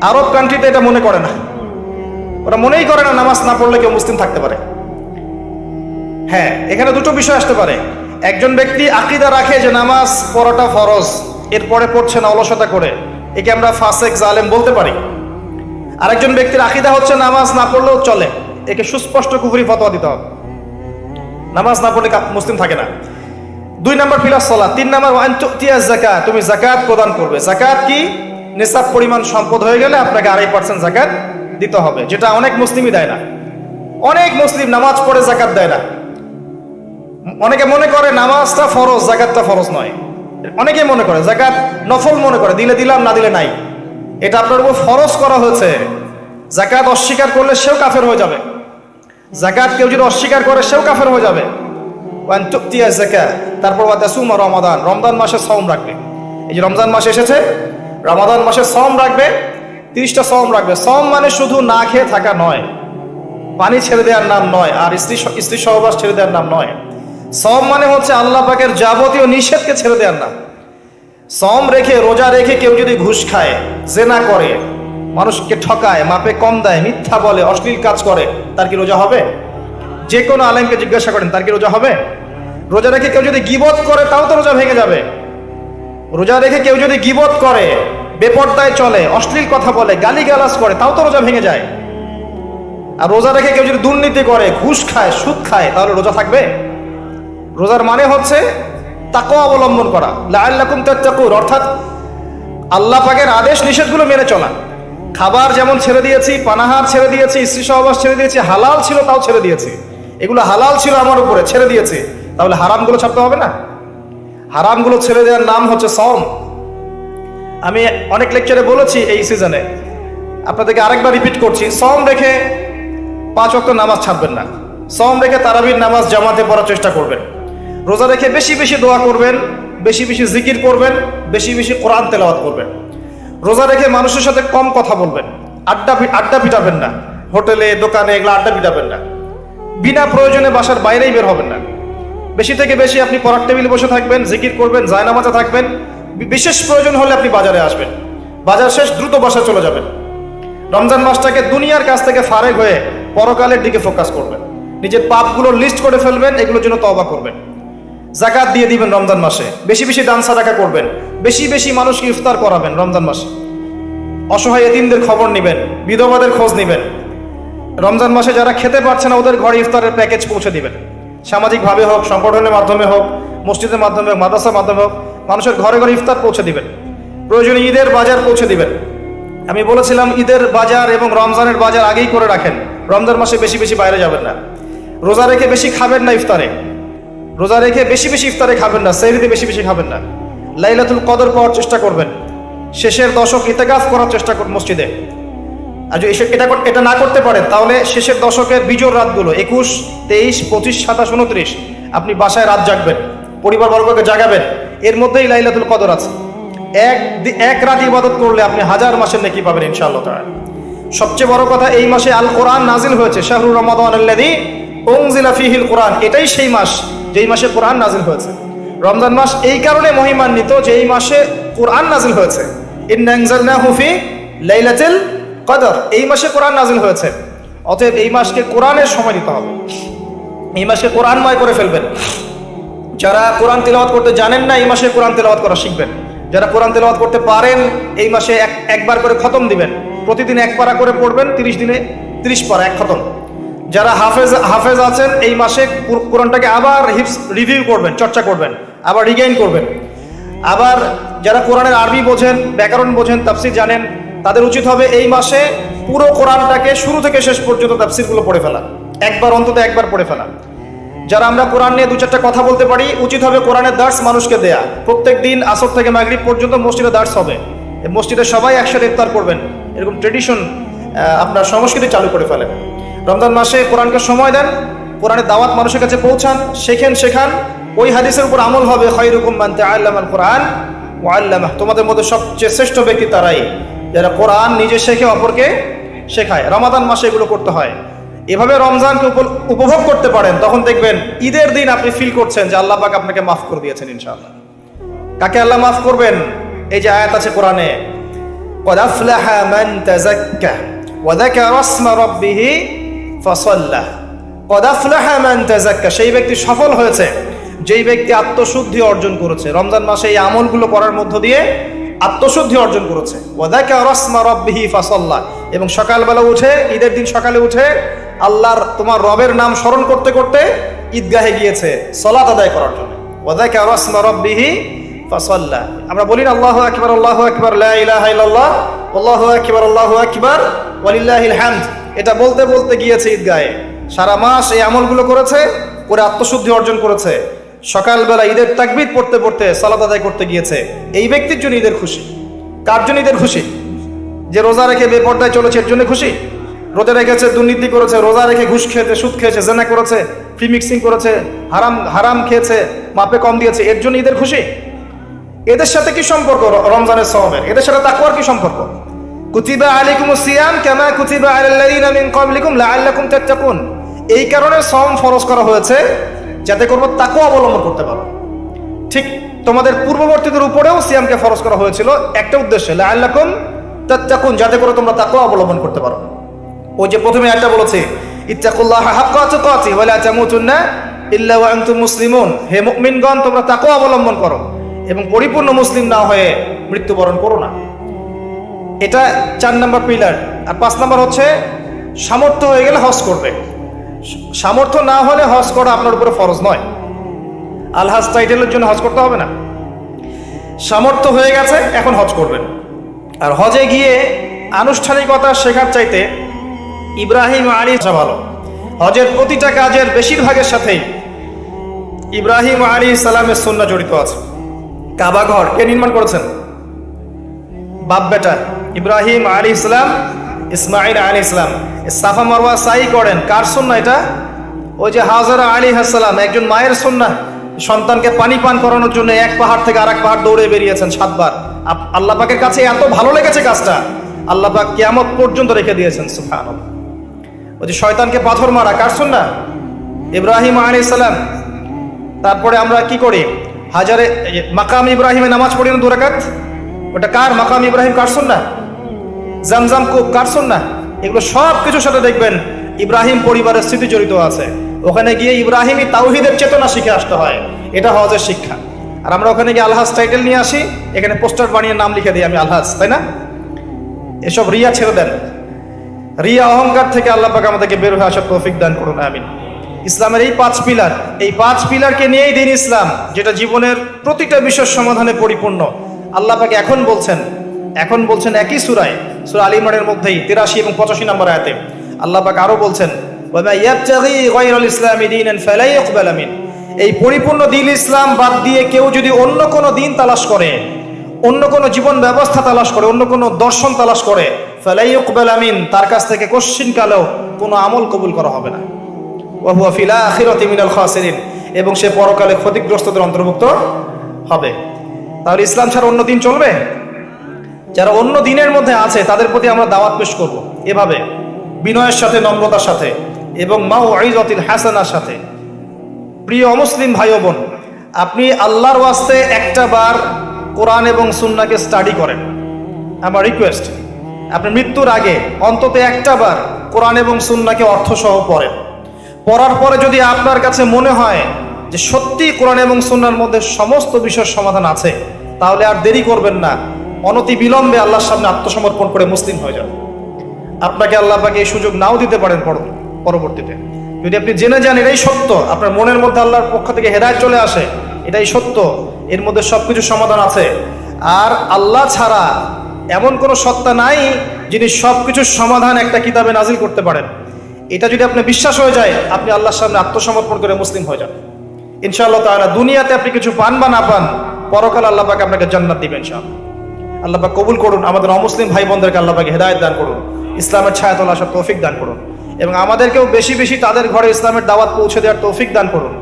আরব কান্ট্রিতে এটা মনে করে না, ওরা মনেই করে না নামাজ না পড়লে কেউ মুসলিম থাকতে পারে। হ্যাঁ, এখানে দুটো বিষয় আসতে পারে। একজন ব্যক্তি আকীদা রাখে যে নামাজ পড়াটা ফরজ, এরপরে পড়ছে না অলসতা করে, একে আমরা ফাসেক জালেম বলতে পারি। আরেকজন ব্যক্তির আকীদা হচ্ছে নামাজ না পড়লেও চলে, একে সুস্পষ্ট কুফরি ফতোয়া দিতে হবে, নামাজ না পড়লে মুসলিম থাকে না। দুই নাম্বার পিলার সালাত। তিন নাম্বার, ওয়ান তুতিয়াজ যাকাত, তুমি যাকাত প্রদান করবে। যাকাত কি? নিসাব পরিমাণ সম্পদ হয়ে গেলে আপনাকে 2.5% যাকাত দিতে হবে, যেটা অনেক মুসলিমই দেয় না। অনেক মুসলিম নামাজ পড়ে যাকাত দেয় না। অনেকে মনে করে নামাজটা ফরজ, যাকাতটা ফরজ নয়। অনেকে মনে করে যাকাত নফল, মনে করে দিলে দিলাম না দিলে নাই। এটা আপনার উপর ফরজ করা হয়েছে। যাকাত অস্বীকার করলে সেও কাফের হয়ে যাবে। যাকাত কেউ যদি অস্বীকার করে সেও কাফের হয়ে যাবে। ওয়ান তুতিয়াজ যাকাত, তারপর ওয়া তাসুমা রমাদান, রমজান মাসে সওম রাখবে। এই যে রমজান মাস এসেছে, রমাদান মাসে সওম রাখবে, 30টা সওম রাখবে। সওম মানে শুধু না খেয়ে থাকা নয়, পানি ছেড়ে দেওয়ার নাম নয়, আর স্ত্রী সহবাস ছেড়ে দেওয়ার নাম নয়। সওম মানে হচ্ছে আল্লাহ পাকের যাবতীয় নিষেধকে ছেড়ে দেওয়ার নাম। সওম রেখে, রোজা রেখে কেউ যদি ঘুষ খায়, জেনা করে, মানুষকে ঠকায়, মাপে কম দেয়, মিথ্যা বলে, অশ্লীল কাজ করে, তার কি রোজা হবে? যে কোনো আলেমকে জিজ্ঞাসা করেন, তার কি রোজা হবে? রোজা রেখে কেউ যদি গীবত করে, তাও তো রোজা ভেঙে যাবে। রোজা রেখে কেউ যদি গীবত করে, বেপরদায় চলে, অশ্লীল কথা বলে, গালিগালাজ করে, তাও তো রোজা ভেঙে যায়। আর রোজা রেখে কেউ যদি দুর্নীতি করে, ঘুষ খায়, সুদ খায়, তাহলে রোজা থাকবে? রোজার মানে হচ্ছে তাকওয়া অবলম্বন করা, লাআল্লাকুম তাত্তাকুন, অর্থাৎ আল্লাহ পাকের আদেশ নিষেধগুলো মেনে চলা। খাবার যেমন ছেড়ে দিয়েছি, পানাহার ছেড়ে দিয়েছি, স্ত্রী সহবাস ছেড়ে দিয়েছি, হালাল ছিল তাও ছেড়ে দিয়েছি। এগুলো হালাল ছিল আমার উপরে, ছেড়ে দিয়েছি, তাহলে হারামগুলো ছাড়তে হবে না? হারামগুলো ছেড়ে দেওয়ার নাম হচ্ছে সওম। আমি অনেক লেকচারে বলেছি এই সিজনে, আপনাদেরকে আরেকবার রিপিট করছি, সওম রেখে 5 ওয়াক্ত নামাজ ছাড়বেন না। সওম রেখে তারাবির নামাজ জামাতে পড়ার চেষ্টা করবেন। রোজা রেখে বেশি বেশি দোয়া করবেন, বেশি বেশি জিকির করবেন, বেশি বেশি কোরআন তেলাওয়াত করবেন। রোজা রেখে মানুষের সাথে কম কথা বলবেন, আড্ডা পিটাবেন না, হোটেলে দোকানে এগুলো আড্ডা পিটাবেন না, বিনা প্রয়োজনে বাসার বাইরেই বের হবেন না। বেশি থেকে বেশি আপনি পড়ার টেবিলে বসে থাকবেন, জিকির করবেন, জায়নামাজে থাকবেন। বিশেষ প্রয়োজন হলে আপনি বাজারে আসবেন, বাজার শেষ দ্রুত বাসায় চলে যাবেন। রমজান মাসটাকে দুনিয়ার কাছ থেকে ফারেক হয়ে পরকালের দিকে ফোকাস করবেন। নিজের পাপগুলোর লিস্ট করে ফেলবেন, এগুলোর জন্য তওবা করবেন। যাকাত দিয়ে দিবেন রমজান মাসে, বেশি বেশি দান সাদাকা করবেন, বেশি বেশি মানুষকে ইফতার করাবেন রমজান মাসে। অসহায় এতিমদের খবর নেবেন, বিধবাদের খোঁজ নেবেন। রমজান মাসে যারা খেতে পারছে না, ওদের ঘরে ইফতারের প্যাকেজ পৌঁছে দিবেন। সামাজিকভাবে হোক, সংগঠনের মাধ্যমে হোক, মসজিদের মাধ্যমে হোক, মাদ্রাসার মাধ্যমে হোক, মানুষের ঘরে ঘরে ইফতার পৌঁছে দিবেন। প্রয়োজনে ঈদের বাজার পৌঁছে দিবেন। আমি বলেছিলাম ঈদের বাজার এবং রমজানের বাজার আগেই করে রাখেন। রমজান মাসে বেশি বেশি বাইরে যাবেন না, রোজা রেখে বেশি খাবেন না, ইফতারে রোজা রেখে বেশি বেশি ইফতারে খাবেন না, সেহরিতে বেশি বেশি খাবেন না। লাইলাতুল কদর পাওয়ার চেষ্টা করবেন, শেষের দশক ইতিকাফ করার চেষ্টা করুন মসজিদে। আর যদি এটা না করতে পারেন তাহলে শেষের দশকের বিজোড় রাতগুলো 21, 23, 25, 27, 29 আপনি বাসায় রাত জাগবেন, পরিবারবর্গকে জাগাবেন। এর মধ্যেই লাইলাতুল কদর আছে। এক রাত ইবাদত করলে আপনি 1000 মাসের নেকি পাবেন ইনশাআল্লাহ তাআলা। সবচেয়ে বড় কথা, এই মাসে আল কোরআন নাজিল হয়েছে। শাহরুর রমাদান আল্লাযী উনজিলা ফীহিল কোরআন, এটাই সেই মাস যেই মাসে কোরআন নাজিল হয়েছে। রমজান মাস এই কারণে মহিমান্বিত যে এই মাসে কোরআন নাজিল হয়েছে। ইন্না আনজালনাহু ফী লাইলাতুল কদর, এই মাসে কোরআন নাজিল হয়েছে। অতএব এই মাসকে কোরআনের সময় দিতে হবে, এই মাসকে কোরআনময় করে ফেলবেন। যারা কোরআন তেলাওয়াত করতে জানেন না, এই মাসে কোরআন তেলাওয়াত করা শিখবেন। যারা কোরআন তেলাওয়াত করতে পারেন, এই মাসে একবার করে খতম দিবেন, প্রতিদিন 1 পারা করে পড়বেন, 30 দিনে 30 পারা, 1 খতম। যারা হাফেজ আছেন, এই মাসে কোরআনটাকে আবার রিভিউ করবেন, চর্চা করবেন, আবার রিগাইন করবেন। আবার যারা কোরআনের আরবি বোঝেন, ব্যাকরণ বোঝেন, তাফসির জানেন, তাদের উচিত হবে এই মাসে পুরো কোরআনটাকে শুরু থেকে শেষ পর্যন্ত তাফসিরগুলো পড়ে ফেলা, অন্তত একবার পড়ে ফেলা। যারা আমরা কোরআন নিয়ে 2-4টা কথা বলতে পারি, উচিত হবে কোরআনের দার্স মানুষকে দেয়া। প্রত্যেক দিন আসর থেকে মাগরিব পর্যন্ত মসজিদে দার্স হবে, মসজিদে সবাই একসাথে ইফতার করবেন, এরকম ট্রেডিশন আপনার সংস্কৃতি চালু করে ফেলেন। রমজান মাসে কোরআনকে সময় দেন, কোরআনের দাওয়াত মানুষের কাছে পৌঁছান, শেখান। ওই হাদিসের উপর আমল হবে, খায়রুকুম মান তাআল্লামাল কোরআন ওয়া আল্লামাহ, তোমাদের মধ্যে সবচেয়ে শ্রেষ্ঠ ব্যক্তি তারাই যারা কোরআন নিজে শেখে অপরকে শেখায়। রমাদান মাসে এগুলো করতে হয়। এভাবে রমজানকে উপভোগ করতে পারেন, তখন দেখবেন ঈদের দিন আপনি ফিল করছেন যে আল্লাহ পাক আপনাকে মাফ করে দিয়েছেন ইনশাআল্লাহ। কাকে আল্লাহ মাফ করবেন? এই যে আয়াত আছে কোরআনে, ক্বাদ আফলাহা মান তাযাক্কা ওয়া যাকারা ইসমা রাব্বিহি ফাসাল্লা। ক্বাদ আফলাহা মান তাযাক্কা, সেই ব্যক্তি সফল হয়েছে যেই ব্যক্তি আত্মশুদ্ধি অর্জন করেছে। রমজান মাসে এই আমলগুলো করার মধ্য দিয়ে আত্মশুদ্ধি অর্জন করেছে। ওয়া যাকারা ইসমা রাব্বিহি ফাসাল্লা, এবং সকালবেলা উঠে, ঈদের দিন সকালে উঠে আল্লাহর তোমার রবের নাম স্মরণ করতে করতে ঈদগাহে গিয়েছে সালাত আদায় করার জন্য। ওয়া যাকারা ইসমা রাব্বিহি ফাসাল্লা। আমরা বলি না আল্লাহু আকবার, আল্লাহু আকবার, লা ইলাহা ইল্লাল্লাহ, আল্লাহু আকবার, আল্লাহু আকবার, ওয়ালিল্লাহিল হামদ। এটা বলতে বলতে গিয়েছে ঈদগাহে, সারা মাস এই আমলগুলো করেছে, করে আত্মশুদ্ধি অর্জন করেছে। সকালবেলা ঈদের তাকবীর পড়তে পড়তে সালাত আদায় করতে গিয়েছে। এই ব্যক্তির জন্য ঈদের খুশি। কার জন্য ঈদের খুশি? যে রোজা রেখে বেপরদায় চলেছে, এর জন্য খুশি। রোজা রেখেছে, দুর্নীতি করেছে, রোজা রেখে ঘুষ খেয়েছে, সুদ খেয়েছে, জেনা করেছে, ফ্রি মিক্সিং করেছে, হারাম খেয়েছে, মাপে কম দিয়েছে, এর জন্য ঈদের খুশি। এদের সাথে কি সম্পর্ক রমজানের সওয়াবের? এদের সাথে তাকওয়ার কি সম্পর্ক? কুতিবা আলাইকুমুস সিয়াম কামা কুতিবা আলাল্লাযিনা মিন ক্বাবলিকুম লাআল্লাকুম তাত্তাকুন। এই কারণে সওম ফরজ করা হয়েছে যাতে করবো তাকওয়া অবলম্বন করতে পারো। ঠিক তোমাদের পূর্ববর্তীদের উপরেও সিয়ামকে ফরজ করা হয়েছিল একটা উদ্দেশ্যে, লাআল্লাকুম তাত্তাকুন, যাতে করে তোমরা তাকওয়া অবলম্বন করতে পারো। ওই যে প্রথমে একটা বলেছে, ইত্তাকুল্লাহা হাক্কা তুকাতিহি ওয়া লা তামুতুন্না ইল্লা ওয়া আনতুম মুসলিমুন, হে মুমিনগণ তোমরা তাকওয়া অবলম্বন করো এবং পরিপূর্ণ মুসলিম না হয়ে মৃত্যুবরণ করো না। এটা 4 নম্বর পিলার। আর 5 নম্বর হচ্ছে সামর্থ্য হয়ে গেলে হজ করবে। সামর্থ্য না হলে হজ করা আপনার উপরে ফরজ নয়। আলহাজ টাইটেলের জন্য হজ করতে হবে না। সামর্থ্য হয়ে গেছে, এখন হজ করবেন। আর হজে গিয়ে আনুষ্ঠানিকতা শেখার চাইতে ইব্রাহিম আলাইহিস ভালো। হজের প্রতিটা কাজের বেশিরভাগের সাথেই ইব্রাহিম আলাইহিস সালামের সুন্নাহ জড়িত আছে। কাবা ঘর কে নির্মাণ করেছেন? বাপ বেটা ইব্রাহিম আলাইহিস সালাম, ইসমাঈল আলাইহিস সালাম। সাফা মারওয়া সাই করেন, কার সুন্নাহ এটা? ওই যে হাজরা আলাইহিস সালাম, একজন মায়ের সুন্নাহ। সন্তানকে পানি পান করানোর জন্য এক পাহাড় থেকে আরেক পাহাড় দৌড়ে বেরিয়েছেন 7 বার। আল্লাহ পাকের কাছে এত ভালো লেগেছে কাজটা, আল্লাহ পাক কিয়ামত পর্যন্ত রেখে দিয়েছেন। সুবহানাল্লাহ। ওই যে শয়তানকে পাথর মারা, কার সুন্নাহ? ইব্রাহিম আলাইহিস সালাম। তারপরে আমরা কি করি? হাজারে মাকাম ইব্রাহিমে নামাজ পড়ি না 2 রাকাত, ওটা কার? মাকাম ইব্রাহিম কার সুন্নাহ? জামজাম কূপ কার সুন্নাহ? এগুলো সব কিছুর সাথে দেখবেন ইব্রাহিম পরিবারের স্মৃতি জড়িত আছে। ওখানে গিয়ে ইব্রাহিমী তাওহীদের চেতনা শিখে আসতে হয়, এটা হজের শিক্ষা। আর আমরা ওখানে গিয়ে আলহাজ টাইটেল নিয়ে আসি, এখানে পোস্টার বানিয়ে নাম লিখে দিই আমি আলহাজ, তাই না? এসব রিয়া ছেড়ে দেন। রিয়া অহংকার থেকে আল্লাহ পাক আমাদেরকে বের হয়ে আসার তৌফিক দান করুন, আমিন। ইসলামের এই 5 পিলার, এই 5 পিলারকে নিয়েই দিন ইসলাম, যেটা জীবনের প্রতিটা বিষয়ের সমাধানে পরিপূর্ণ। আল্লাহ পাক এখন বলছেন, এখন বলছেন একই সূরায়, সূরা আল ইমরানের মধ্যেই 83 এবং 85 নম্বর আয়াতে আল্লাহ পাক আরো বলছেন, ওয়া মা ইয়াবতাগি গায়রাল ইসলামি দীনান ফালা ইউকবাল মিন, এই পরিপূর্ণ দ্বীন ইসলাম বাদ দিয়ে কেউ যদি অন্য কোনো দিন তালাশ করে, অন্য কোনো জীবন ব্যবস্থা তালাশ করে, অন্য কোনো দর্শন তালাশ করে, ফালা ইউকবাল মিন, তার কাছ থেকে কোশ্চিন কালেও কোনো আমল কবুল করা হবে না। ওয়া হুয়া ফিল আখিরাতি মিনাল খাসিরিন, এবং সে পরকালে ক্ষতিগ্রস্তদের অন্তর্ভুক্ত হবে। তাহলে ইসলাম ছাড়া অন্য দিন চলবে? যারা অন্য দিনের মধ্যে আছে তাদের প্রতি আমরা দাওয়াত পেশ করব এভাবে, বিনয়ের সাথে, নম্রতার সাথে এবং মাউইযাতিল হাসানার সাথে। প্রিয় অমুসলিম ভাই ও বোন, আপনি আল্লাহর ওয়াস্তে একটা বার কোরআন এবং সুন্নাহকে স্টাডি করেন। আমার রিকোয়েস্ট, আপনি মৃত্যুর আগে অন্তত একটা বার কোরআন এবং সুন্নাহকে অর্থসহ পড়েন। পড়ার পরে যদি আপনার কাছে মনে হয় যে সত্যি কোরআন এবং সুন্নাহর মধ্যে সমস্ত বিষয়ের সমাধান আছে, তাহলে আর দেরি করবেন না, অনতি বিলম্বে আল্লাহর সামনে আত্মসমর্পণ করে মুসলিম হয়ে যান। আপনাকে আল্লাহ পাক এই সুযোগ নাও দিতে পারেন পরবর্তীতে। যদি আপনি জেনে যান এটাই সত্য, আপনার মনের মধ্যে আল্লাহর পক্ষ থেকে হেদায়েত চলে আসে, এটাই সত্য, এর মধ্যে সবকিছু সমাধান আছে, আর আল্লাহ ছাড়া এমন কোনো সত্তা নাই যিনি সবকিছুর সমাধান একটা কিতাবে নাজিল করতে পারেন, এটা যদি আপনি বিশ্বাস হয়ে যায়, আপনি আল্লাহর সামনে আত্মসমর্পণ করে মুসলিম হয়ে যান। ইনশাআল্লাহ তাআলা দুনিয়াতে আপনি কিছু পান বা না পান, পরকাল আল্লাহ পাক আপনাকে জান্নাত দিবেন ইনশাআল্লাহ। আল্লাহ পাক কবুল করুন। আমাদের অমুসলিম ভাই বোনদেরকে আল্লাহ পাক হেদায়েত দান করুন, ইসলামের ছায়াতলে আসার তৌফিক দান করুন, এবং আমাদেরকেও বেশি বেশি তাদের ঘরে ইসলামের দাওয়াত পৌঁছে দেওয়ার তৌফিক দান করুন।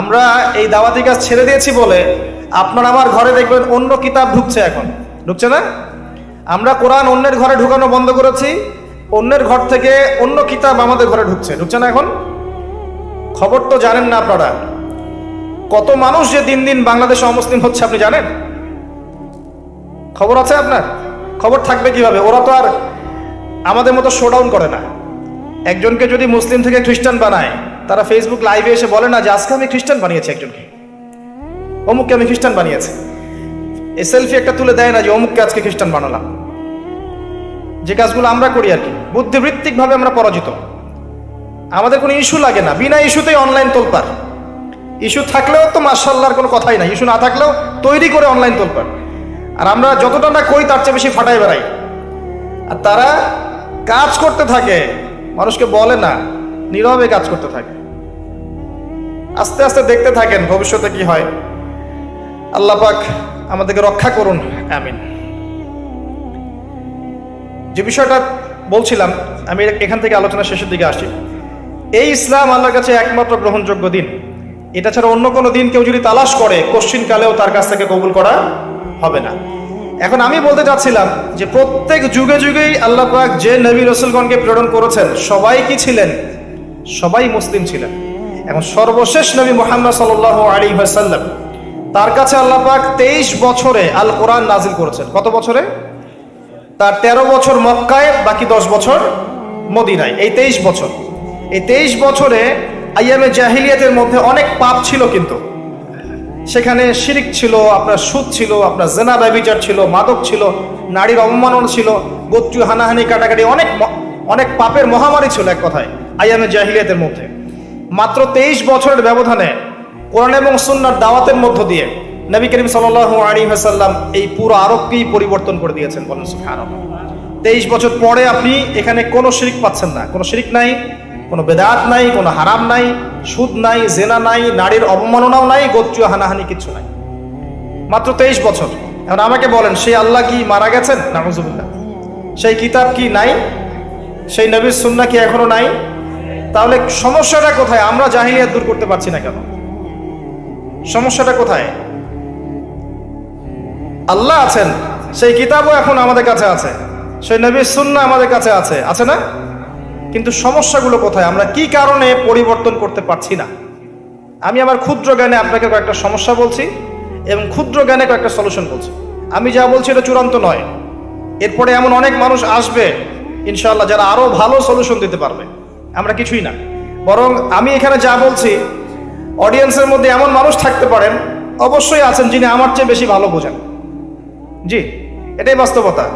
আমরা এই দাওয়াতি কাজ ছেড়ে দিয়েছি বলে আপনার আমার ঘরে দেখবেন অন্য কিতাব ঢুকছে, এখন ঢুকছে না? আমরা কোরআন অন্যের ঘরে ঢুকানো বন্ধ করেছি, অন্যের ঘর থেকে অন্য কিতাব আমাদের ঘরে ঢুকছে না? এখন খবর তো জানেন না আপনারা, কত মানুষ যে দিন দিন বাংলাদেশে অমুসলিম হচ্ছে আপনি জানেন? খবর আছে আপনার? খবর থাকবে কিভাবে? ওরা তো আর আমাদের মতো শোডাউন করে না। একজনকে যদি মুসলিম থেকে খ্রিস্টান বানায়, তারা ফেসবুক লাইভে এসে বলে না যে আজকে আমি খ্রিস্টান বানিয়েছি, একজনকে অমুককে আমি খ্রিস্টান বানিয়েছি, এই সেলফি একটা তুলে দেয় না যে অমুককে আজকে খ্রিস্টান বানালাম। যে কাজগুলো আমরা করি আর কি, বুদ্ধিবৃত্তিক ভাবে আমরা পরাজিত। আমাদের কোনো ইস্যু লাগে না, বিনা ইস্যুতেই অনলাইন তোলপাড়। ইস্যু থাকলেও তো মাশাআল্লাহর কোনো কথাই নাই, ইস্যু না থাকলেও তৈরি করে অনলাইন তোলপাড়। আর আমরা যতটা না করি তার চেয়ে বেশি ফাটাই বেড়াই। আর তারা কাজ করতে থাকে, মানুষকে বলে না, নীরবে কাজ করতে থাকে। আস্তে আস্তে দেখতে থাকেন ভবিষ্যতে কি হয়। আল্লাহ পাক আমাদেরকে রক্ষা করুন, আমিন। যে বিষয়টা বলছিলাম, আমি এখান থেকে আলোচনা শেষের দিকে আসি। এই ইসলাম আল্লাহর কাছে একমাত্র গ্রহণযোগ্য দিন, এটা ছাড়া অন্য কোনো দিন কেউ যদি তালাশ করে, কোশ্চিন কালেও তার কাছ থেকে কবুল করা হবে না। এখন আমি বলতে চাচ্ছিলাম যে প্রত্যেক যুগে যুগেই আল্লাহ পাক যে নবী রাসূলগণকে প্রেরণ করেছেন, সবাই কি ছিলেন? সবাই মুসলিম ছিলেন। এখন সর্বশেষ নবী মুহাম্মদ সাল্লাল্লাহু আলাইহি ওয়াসাল্লাম, তার কাছে আল্লাহ পাক 23 বছরে আল কোরআন নাজিল করেছেন। কত বছরে? তার 13 বছর মক্কায়, বাকি 10 বছর মদিনায়। এই 23 বছর, এই 23 বছরে আইয়ামে জাহিলিয়াতের মধ্যে অনেক পাপ ছিল, কিন্তু সেখানে শিরিক ছিল, আপনার সুদ ছিল, আপনার জেনা ব্যভিচার ছিল, মাদক ছিল, নারীর অবমাননা ছিল, গোত্রীয় হানাহানি কাটাকাটি, অনেক অনেক পাপের মহামারী ছিল এক কথায় আইয়ামে জাহিলিয়াতের মধ্যে। মাত্র 23 বছরের ব্যবধানে কোরআন এবং সুন্নাহর দাওয়াতের মধ্য দিয়ে নবী করিম সাল্লাল্লাহু আলাইহি ওয়াসাল্লাম এই পুরো আরবকেই পরিবর্তন করে দিয়েছেন। বলেন সুবহানাল্লাহ। 23 বছর পরে আপনি এখানে কোনো শিরিক পাচ্ছেন না, কোনো শিরিক নাই, কোনো বেদাত নাই, কোনো হারাম নাই, সুদ নাই, জেনা নাই, নারীর অবমাননাও নাই, গোত্রীয় হানাহানি কিছু নাই। মাত্র 23 বছর। এখন আমাকে বলেন, সেই আল্লাহ কি মারা গেছেন? নাউজুবিল্লাহ। সেই কিতাব কি নাই? সেই নবীর সুন্নাহ কি এখনো নাই? তাহলে সমস্যাটা কোথায়? আমরা জাহিলিয়াত দূর করতে পারছি না কেন? সমস্যাটা কোথায়? আল্লাহ আছেন, সেই কিতাবও এখন আমাদের কাছে আছে, সেই নবীর সুন্নাহ আমাদের কাছে আছে, আছে না? কিন্তু সমস্যাগুলো কোথায়? আমরা কি কারণে পরিবর্তন করতে পারছি না? আমি আমার ক্ষুদ্র জ্ঞানে আপনাকে কয়েকটা সমস্যা বলছি এবং ক্ষুদ্র জ্ঞানে কয়েকটা সলিউশন বলছি। আমি যা বলছি এটা চূড়ান্ত নয়, এরপরে এমন অনেক মানুষ আসবে ইনশাআল্লাহ যারা আরো ভালো সলিউশন দিতে পারবে। আমরা কিছুই না, বরং আমি এখানে যা বলছি অডিয়েন্সের মধ্যে এমন মানুষ থাকতে পারেন, অবশ্যই আছেন, যিনি আমার চেয়ে বেশি ভালো বোঝেন। জি, এটাই বাস্তবতা।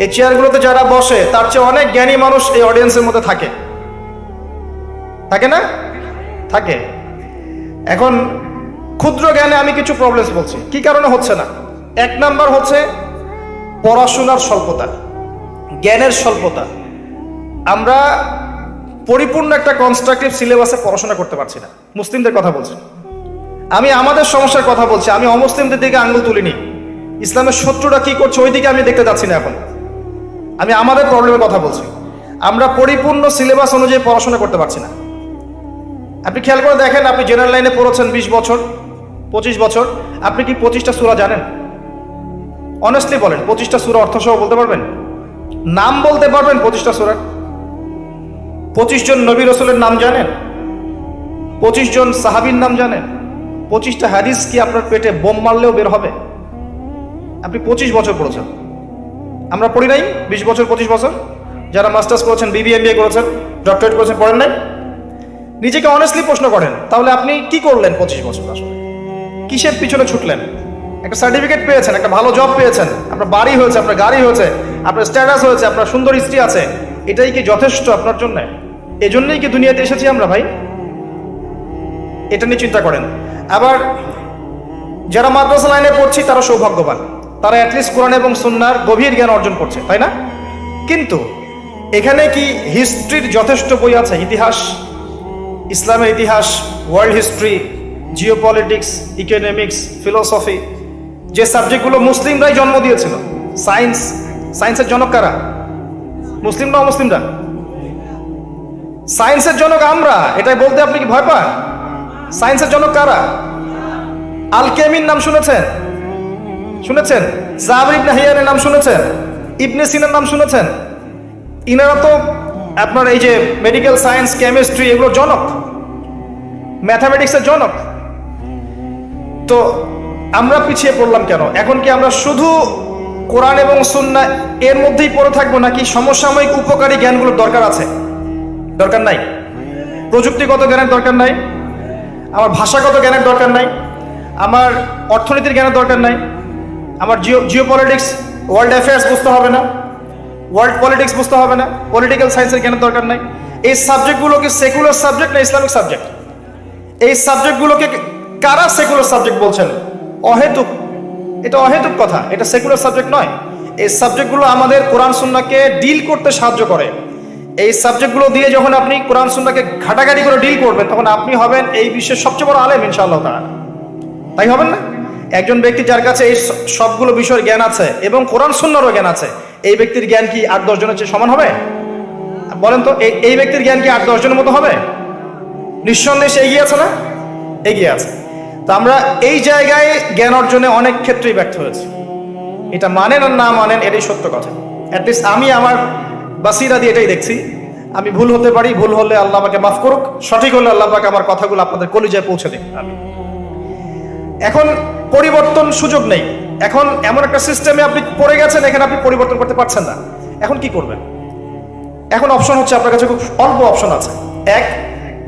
এই চেয়ারগুলোতে যারা বসে তার চেয়ে অনেক জ্ঞানী মানুষ এই অডিয়েন্সের মধ্যে থাকে, থাকে না? থাকে। এখন ক্ষুদ্র জ্ঞানে আমি কিছু প্রবলেমস বলছি, কি কারণে হচ্ছে না। 1 নাম্বার হচ্ছে পড়াশোনার স্বল্পতা, জ্ঞানের স্বল্পতা, আমরা পরিপূর্ণ একটা কনস্ট্রাকটিভ সিলেবাসে পড়াশোনা করতে পারছি না। মুসলিমদের কথা বলছি, আমি আমাদের সমস্যার কথা বলছি। আমি অমুসলিমদের দিকে আঙ্গুল তুলিনি। ইসলামের শত্রুরা কি করছে ওই দিকে আমি দেখতে যাচ্ছি না। এখন আমি আমাদের প্রবলেমের কথা বলছি। আমরা পরিপূর্ণ সিলেবাস অনুযায়ী পড়াশোনা করতে পারছি না। আপনি খেয়াল করে দেখেন, আপনি জেনারেল লাইনে পড়েছেন 20 বছর 25 বছর, আপনি কি 25টা সূরা জানেন? অনেস্টলি বলেন, 25টা সূরা অর্থসহ বলতে পারবেন? নাম বলতে পারবেন 25টা সূরার? 25 জন নবী রাসূলের নাম জানেন? 25 জন সাহাবীর নাম জানেন? 25টা হাদিস কি আপনার পেটে বোম মারলেও বের হবে? আপনি 25 বছর পড়েছেন, আমরা পড়ি নাই? 20 বছর 25 বছর, যারা মাস্টার্স করেছেন, BBA করেছেন, ডক্টরেট করেছেন, পড়েন নাই? নিজেকে অনেস্টলি প্রশ্ন করেন, তাহলে আপনি কি করলেন 25 বছর? আসলে কিসের পিছনে ছুটলেন? একটা সার্টিফিকেট পেয়েছেন, একটা ভালো জব পেয়েছেন, আপনার বাড়ি হয়েছে, আপনার গাড়ি হয়েছে, আপনার স্ট্যাটাস হয়েছে, আপনার সুন্দর স্ত্রী আছে, এটাই কি যথেষ্ট আপনার জন্য? এজন্যই কি দুনিয়াতে এসেছি আমরা ভাই? এটা নিয়ে চিন্তা করেন। আবার যারা মাদ্রাসা লাইনে পড়ছি তারা সৌভাগ্যবান, তারা অ্যাটলিস্ট কোরআন এবং সুন্নাহর গভীর জ্ঞান অর্জন করছে, তাই না? কিন্তু এখানে কি হিস্ট্রির যথেষ্ট বই আছে? ইতিহাস, ইসলামের ইতিহাস, world history, geopolitics, economics, philosophy, যে সাবজেক্টগুলো মুসলিমরাই জন্ম দিয়েছিল। সায়েন্স, সায়েন্সের জনক কারা? মুসলিম না অমুসলিমরা? সায়েন্সের জনক আমরা, এটাই বলতে আপনি কি ভয় পান? সায়েন্সের জনক কারা? আল-কেমির নাম শুনেছেন? শুনেছেন? জাবর ইবনে হাইয়ানের নাম শুনেছেন? ইবনে সিনার নাম শুনেছেন? ইনারা তো আপনার এই যে মেডিকেল সায়েন্স, কেমিস্ট্রি, এগুলোর জনক, ম্যাথামেটিক্সের জনক। তো আমরা পিছিয়ে পড়লাম কেন? এখন কি আমরা শুধু কোরআন এবং সুন্নাহ এর মধ্যেই পড়ে থাকবো, নাকি সমসাময়িক উপকারী জ্ঞানগুলোর দরকার আছে? দরকার নাই? প্রযুক্তিগত জ্ঞানের দরকার নাই? আমার ভাষাগত জ্ঞানের দরকার নাই? আমার অর্থনীতির জ্ঞানের দরকার নাই? আমার জিওপলিটিক্স, ওয়ার্ল্ড অ্যাফেয়ার্স বুঝতে হবে না? ওয়ার্ল্ড পলিটিক্স বুঝতে হবে না? পলিটিক্যাল সায়েন্সের জ্ঞানের দরকার নাই? এই সাবজেক্টগুলো কি সেকুলার সাবজেক্ট না ইসলামিক সাবজেক্ট? এই সাবজেক্টগুলোকে কারা সেকুলার সাবজেক্ট বলছেন? অহেতুক, এটা অহেতুক কথা, এটা সেকুলার সাবজেক্ট নয়। এই সাবজেক্টগুলো আমাদের কোরআন সুন্নাহকে ডিল করতে সাহায্য করে। এই সাবজেক্টগুলো দিয়ে যখন আপনি কোরআন সুন্নাহকে ঘাটাঘাটি করে ডিল করবেন, তখন আপনি হবেন এই বিশ্বের সবচেয়ে বড় আলেম ইনশাআল্লাহ তাআলা। তাই হবেন না? একজন ব্যক্তি যার কাছে এই সবগুলো বিষয়ের জ্ঞান আছে এবং কোরআন সুন্নাহরও জ্ঞান আছে, এই ব্যক্তির জ্ঞান কি 8-10 জনের চেয়ে সমান হবে? বলেন তো, এই ব্যক্তির জ্ঞান কি 8-10 জনের মতো হবে? নিঃসন্দেহে সে এগিয়ে আছে না? এগিয়ে আছে। তো আমরা এই জায়গায় জ্ঞান অর্জনে অনেক ক্ষেত্রেই ব্যর্থ হয়েছি। এটা মানেন আর না মানেন, এটাই সত্য কথা। অ্যাটলিস্ট আমি আমার বাসিরা দিয়ে এটাই দেখছি। আমি ভুল হতে পারি, ভুল হলে আল্লাহ আমাকে মাফ করুক, সঠিক হলে আল্লাহ পাক আমার কথাগুলো আপনাদের কলিজায় পৌঁছে দিন। আমি এখন পরিবর্তন সুযোগ নেই। এখন এমন একটা সিস্টেমে আপনি পড়ে গেছেন, এখানে আপনি পরিবর্তন করতে পারছেন না। এখন কি করবেন? এখন অপশন হচ্ছে, আপনার কাছে খুব অল্প অপশন আছে। এক,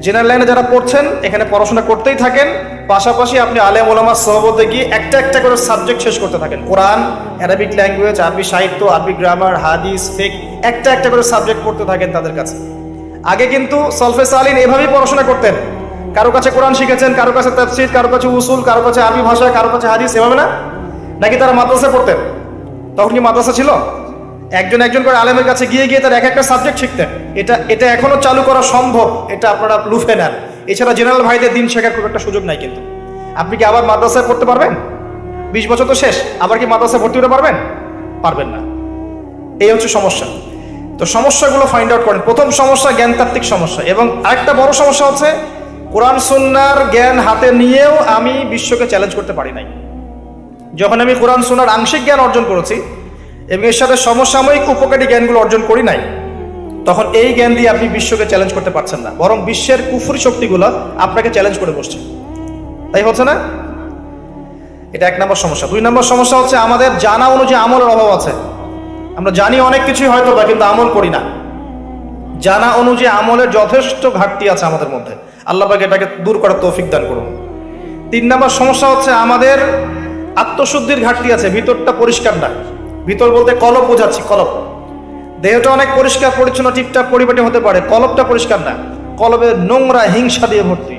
জেনারেল লাইনে যারা পড়ছেন এখানে পড়াশোনা করতেই থাকেন, পাশাপাশি আপনি আলেম ওলামার সহবতে গিয়ে একটা একটা করে সাবজেক্ট শেষ করতে থাকেন। কোরআন, অ্যারাবিক ল্যাঙ্গুয়েজ, আরবি সাহিত্য, আরবি গ্রামার, হাদিস, ফিকহ, একটা একটা করে সাবজেক্ট পড়তে থাকেন তাদের কাছে। আগে কিন্তু সলফে সালিন এভাবেই পড়াশোনা করতেন। কারো কাছে কোরআন শিখেছেন, কারো কাছে তাফসীর, কারো কাছে উসুল, কারো কাছে আরবি ভাষা, কারো কাছে হাদিস, এভাবে না? নাকি তারা মাদ্রাসায় পড়তেন? তখন কি মাদ্রাসা ছিল? একজন একজন করে আলেমের কাছে গিয়ে গিয়ে তার এক একটা সাবজেক্ট শিখতেন। এটা এখনো চালু করা সম্ভব, এটা আপনারা লুফে নেন। এছাড়া জেনারেল ভাইদের দিন শেখার খুব একটা সুযোগ নাই। কিন্তু আপনি কি আবার মাদ্রাসায় পড়তে পারবেন? 20 বছর তো শেষ, আবার কি মাদ্রাসায় ভর্তি হতে পারবেন? পারবেন না। এই হচ্ছে সমস্যা। তো সমস্যাগুলো ফাইন্ড আউট করেন। প্রথম সমস্যা জ্ঞানতাত্ত্বিক সমস্যা, এবং আরেকটা বড় সমস্যা হচ্ছে কোরআন সুন্নাহর জ্ঞান হাতে নিয়েও আমি বিশ্বকে চ্যালেঞ্জ করতে পারি নাই। যখন আমি কোরআন সুন্নাহর আংশিক জ্ঞান অর্জন করেছি এবং এর সাথে সমসাময়িক উপকারী জ্ঞানগুলো অর্জন করি নাই, তখন এই জ্ঞান দিয়ে আপনি বিশ্বকে চ্যালেঞ্জ করতে পারছেন না, বরং বিশ্বের কুফরি শক্তিগুলো আপনাকে চ্যালেঞ্জ করে বসছে। তাই হচ্ছে না? এটা 1 নম্বর সমস্যা। 2 নম্বর সমস্যা হচ্ছে আমাদের জানা অনুযায়ী আমলের অভাব আছে। আমরা জানি অনেক কিছুই হয়তো বা, কিন্তু আমল করি না। জানা অনুযায়ী আমলের যথেষ্ট ঘাটতি আছে আমাদের মধ্যে। আল্লাহ পাক এটাকে দূর করার তৌফিক দান করুন। 3 নম্বর সমস্যা হচ্ছে আমাদের আত্মশুদ্ধির ঘাটতি আছে, ভিতরটা পরিষ্কার না। ভিতর বলতে কলব বোঝাচ্ছি, কলব। দেহটা অনেক পরিষ্কার পরিচ্ছন্ন টিপটাপ পরিপাটি হতে পারে, কলবটা পরিষ্কার না। কলবে নোংরা হিংসা দিয়ে ভর্তি,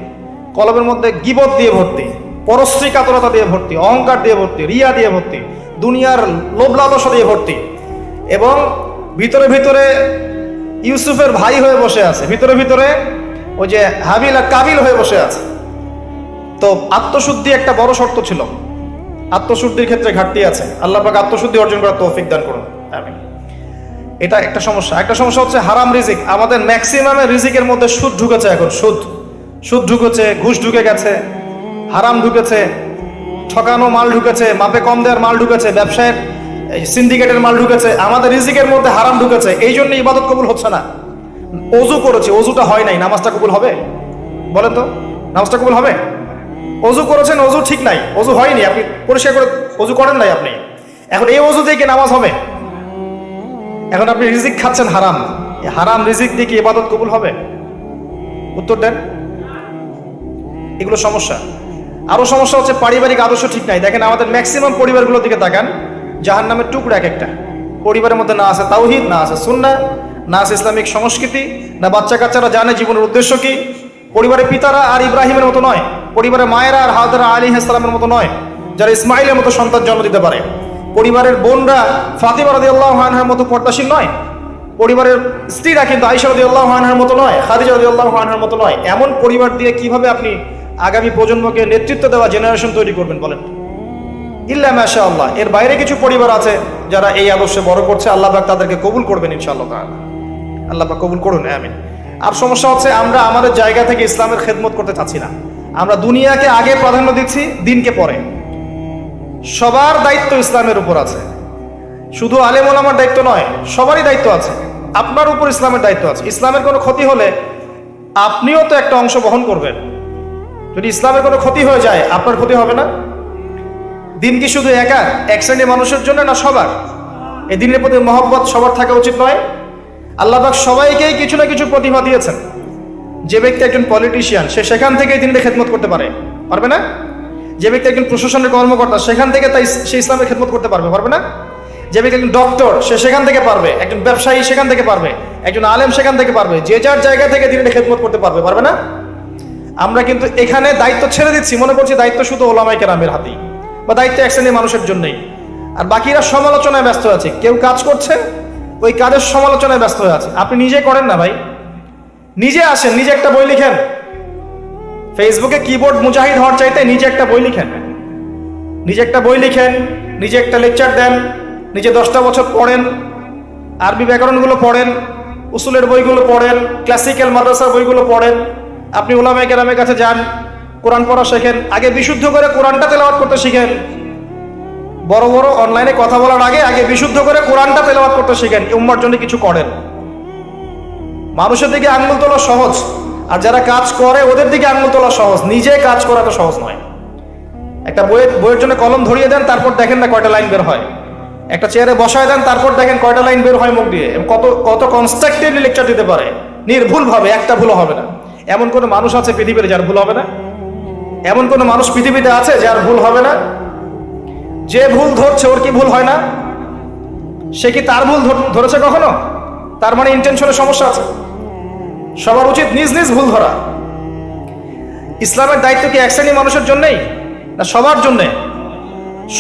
কলবের মধ্যে গীবত দিয়ে ভর্তি, পরশ্রী কাতরতা দিয়ে ভর্তি, অহংকার দিয়ে ভর্তি, রিয়া দিয়ে ভর্তি, দুনিয়ার লোভ লালসা দিয়ে ভর্তি, এবং ভিতরে ভিতরে ইউসুফের ভাই হয়ে বসে আছে, ভিতরে ভিতরে ওই যে হাবিল আর কাবিল হয়ে বসে আছে। তো আত্মশুদ্ধি একটা বড় শর্ত ছিল, আত্মশুদ্ধির ক্ষেত্রে ঘাটতি আছে। আল্লাহ পাক আত্মশুদ্ধি অর্জন করার তৌফিক দান করুন, আমিন। এটা একটা সমস্যা। একটা সমস্যা হচ্ছে হারাম রিজিক। আমাদের ম্যাক্সিমামের রিজিকের মধ্যে সুদ ঢুকেছে, এখন সুদ ঢুকেছে, ঘুষ ঢুকে গেছে, হারাম ঢুকেছে, ঠকানো মাল ঢুকেছে, মাপে কম দেওয়ার মাল ঢুকেছে, ব্যবসায়ের সিন্ডিকেটের মাল ঢুকেছে, আমাদের রিজিকের মধ্যে হারাম ঢুকেছে। এই জন্য ইবাদত কবুল হচ্ছে না। অজু করেছে, অজুটা হয় নাই, নামাজটা কবুল হবে? বলেন তো, নামাজটা কবুল হবে? অজু করেছেন, অজু ঠিক নাই, অজু হয়নি, আপনি পরিষ্কার করে অজু করেন নাই আপনি, এখন এই অজু দিয়ে কি নামাজ হবে? এখন আপনি রিজিক খাচ্ছেন হারাম, হারাম রিজিক দিয়ে কি ইবাদত কবুল হবে? উত্তর দেন। এগুলো সমস্যা। আরো সমস্যা হচ্ছে পারিবারিক আদর্শ ঠিক নাই। দেখেন আমাদের ম্যাক্সিমাম পরিবারগুলোর দিকে তাকান, জাহান্নামের টুকরা এক একটা। পরিবারের মধ্যে না আছে তাওহীদ, না আছে সুন্নাহ, না আছে ইসলামিক সংস্কৃতি, না বাচ্চা কাচ্চারা জানে জীবনের উদ্দেশ্য কি। পরিবারের পিতারা আর ইব্রাহিমের মতো নয়, পরিবারের মায়েরা আর হাজরা আলাইহিস সালামের মতো নয়, যারা ইসমাইলের মতো সন্তান জন্ম দিতে পারে। পরিবারের বোনরা ফাতিমা রাদিয়াল্লাহু আনহার মতো পর্দাশীল নয়, পরিবারের স্ত্রীরা কিন্তু আয়েশা রাদিয়াল্লাহু আনহার মতো নয়, খাদিজা রাদিয়াল্লাহু আনহার মতো নয়। এমন পরিবার দিয়ে কিভাবে আপনি আগামী প্রজন্মকে নেতৃত্ব দেওয়া জেনারেশন তৈরি করবেন বলেন? ইল্লা মাশাআল্লাহ, এর বাইরে কিছু পরিবার আছে যারা এই আদর্শে বড় করছে। আল্লাহ পাক তাদেরকে কবুল করবেন ইনশাআল্লাহ তাআলা। আল্লাহ পাক কবুল করুন, আমিন। আর সমস্যা হচ্ছে আমরা আমাদের জায়গা থেকে ইসলামের খেদমত করতে চাচ্ছি না। আমরা দুনিয়াকে আগে প্রাধান্য দিচ্ছি, দিনকে পরে। সবার দায়িত্ব ইসলামের উপর আছে, শুধু আলেম ওলামার দায়িত্ব নয়, সবারই দায়িত্ব আছে। আপনার উপর ইসলামের দায়িত্ব আছে। ইসলামের কোনো ক্ষতি হলে আপনিও তো একটা অংশ বহন করবেন। যদি ইসলামের কোনো ক্ষতি হয়ে যায়, আপনার ক্ষতি হবে না? দিন কি শুধু এক শ্রেণীর মানুষের জন্য, না সবার? এই দিনের প্রতি মহব্বত সবার থাকা উচিত নয়? আল্লাহ পাক সবাইকেই কিছু না কিছু প্রতিভা দিয়েছেন। যে ব্যক্তি একজন পলিটিশিয়ান, সে সেখান থেকেই দিনের খেদমত করতে পারবে না? যে ব্যক্তি একজন প্রশাসনের কর্মকর্তা, সেখান থেকে সে ইসলামের খেদমত করতে পারবে না? যে ব্যক্তি একজন ডক্টর, সে সেখান থেকে পারবে, একজন ব্যবসায়ী সেখান থেকে পারবে, একজন আলেম সেখান থেকে পারবে, যে যার জায়গা থেকে দিনের খেদমত করতে পারবে না? আমরা কিন্তু এখানে দায়িত্ব ছেড়ে দিচ্ছি, মনে করছি দায়িত্ব শুধু ওলামায়ে কেরামের হাতেই, বা দায়িত্ব এক শ্রেণীর মানুষের জন্যই, আর বাকিরা সমালোচনায় ব্যস্ত আছে। কেউ কাজ করছে, ওই কাজের সমালোচনায় ব্যস্ত হয়ে আছে। আপনি নিজে করেন না ভাই, নিজে আসেন, নিজে একটা বই লিখেন। ফেসবুকে কিবোর্ড মুজাহিদ হওয়ার চাইতে নিজে একটা বই লিখেন, নিজে একটা বই লিখেন, নিজে একটা লেকচার দেন, নিজে 10টা বছর পড়েন, আরবি ব্যাকরণগুলো পড়েন, উসুলের বইগুলো পড়েন, ক্লাসিক্যাল মাদ্রাসার বইগুলো পড়েন। আপনি উলামায়ে কেরামের কাছে যান, কোরআন পড়া শেখেন, আগে বিশুদ্ধ করে কোরআনটা তেলাওয়াত করতে শিখেন। বড় বড় অনলাইনে কথা বলার আগে বিশুদ্ধ করে কোরআনটা তেলাওয়াত করতে শিখেন। উম্মার জন্য কিছু করেন। মানুষের দিকে আঙ্গুল তোলা সহজ, আর যারা কাজ করে ওদের দিকে আঙ্গুল তোলা সহজ, নিজে কাজ করা তো সহজ নয়। একটা বইয়ের জন্য কলম ধরিয়ে দেন, তারপর দেখেন না কয়টা লাইন বের হয়। একটা চেয়ারে বসায় দেন, তারপর দেখেন কয়টা লাইন বের হয় মুখ দিয়ে। কত কনস্ট্রাকটিভলি লেকচার দিতে পারে, নির্ভুলভাবে, একটা ভুলও হবে না। এমন কোনো মানুষ আছে পৃথিবীতে যার ভুল হবে না? এমন কোনো মানুষ পৃথিবীতে আছে যার ভুল হবে না? যে ভুল ধরছে ওর কি ভুল হয় না? সে কি তার ভুল ধরেছে কখনো? তার মানে ইন্টেনশনের সমস্যা আছে। সবার উচিত নিজ নিজ ভুল ধরা। ইসলামের দায়িত্ব কি এক শ্রেণীর মানুষের জন্যই, না সবার জন্যে?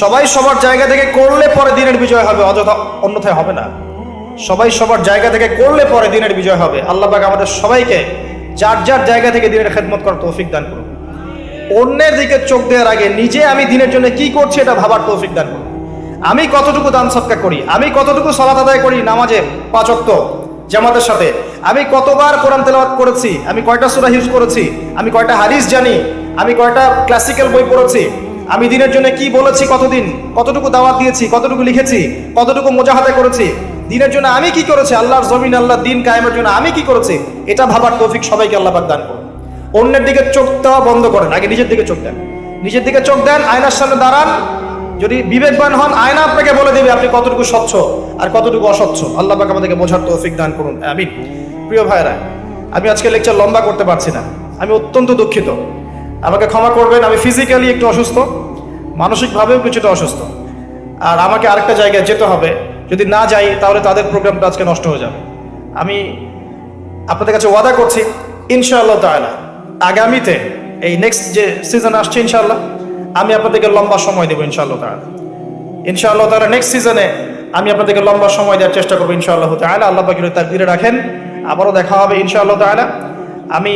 সবাই সবার জায়গা থেকে করলে পরে দিনের বিজয় হবে, অন্যথায় হবে না। সবাই সবার জায়গা থেকে করলে পরে দিনের বিজয় হবে। আল্লাহ পাক আমাদের সবাইকে যার যার জায়গা থেকে দিনের খেদমত করার তৌফিক দান করুন। অন্যের দিকে চোখ দেওয়ার আগে নিজে আমি দিনের জন্য কি করছি এটা ভাবার তৌফিক দান করুন। আমি কতটুকু দান সদকা করি, আমি কতটুকু সালাত আদায় করি নামাজে 5 ওয়াক্ত জামাতের সাথে, আমি কতবার কোরআন তেলাওয়াত করেছি, আমি কয়টা সূরা হিফজ করেছি, আমি কয়টা হাদিস জানি, আমি কয়টা ক্লাসিক্যাল বই পড়েছি, আমি দিনের জন্য কি বলেছি, কতটুকু দাওয়াত দিয়েছি, কতটুকু লিখেছি, কতটুকু মুজাহাদা করেছি, দিনের জন্য আমি কি করেছি, আল্লাহর জমিন, আল্লাহর দিন কায়েমের জন্য আমি কি করেছি, এটা ভাবার তৌফিক সবাইকে আল্লাহ পাক দান করুন। অন্যের দিকে চোখ দেওয়া বন্ধ করেন, আগে নিজের দিকে চোখ দেন। নিজের দিকে চোখ দেন, আয়নার সামনে দাঁড়ান। যদি বিবেকবান হন, আয়না আপনাকে বলে দেবে আপনি কতটুকু স্বচ্ছ আর কতটুকু অস্বচ্ছ। আল্লাহ পাক আমাদেরকে বোঝার তৌফিক দান করুন, আমিন। প্রিয় ভাইরা, আমি আজকে লেকচার লম্বা করতে পারছি না, আমি অত্যন্ত দুঃখিত, আমাকে ক্ষমা করবেন। আমি ফিজিক্যালি একটু অসুস্থ, মানসিকভাবেও কিছুটা অসুস্থ, আর আমাকে আরেকটা জায়গায় যেতে হবে। যদি না যাই তাহলে তাদের প্রোগ্রামটা আজকে নষ্ট হয়ে যাবে। আমি আপনাদের কাছে ওয়াদা করছি ইনশাআল্লাহ তাআলা আগামীতে এই নেক্সট যে সিজন আসছে ইনশাআল্লাহ আমি আপনাদেরকে লম্বা সময় দেবো ইনশাআল্লাহ তাআলা। ইনশাআল্লাহ তাআলা নেক্সট সিজনে আমি আপনাদেরকে লম্বা সময় দেওয়ার চেষ্টা করবো ইনশাআল্লাহ তাআলা। আল্লাহ পাক তাকদীরে রাখেন, আবারও দেখা হবে ইনশাআল্লাহ তাআলা। আমি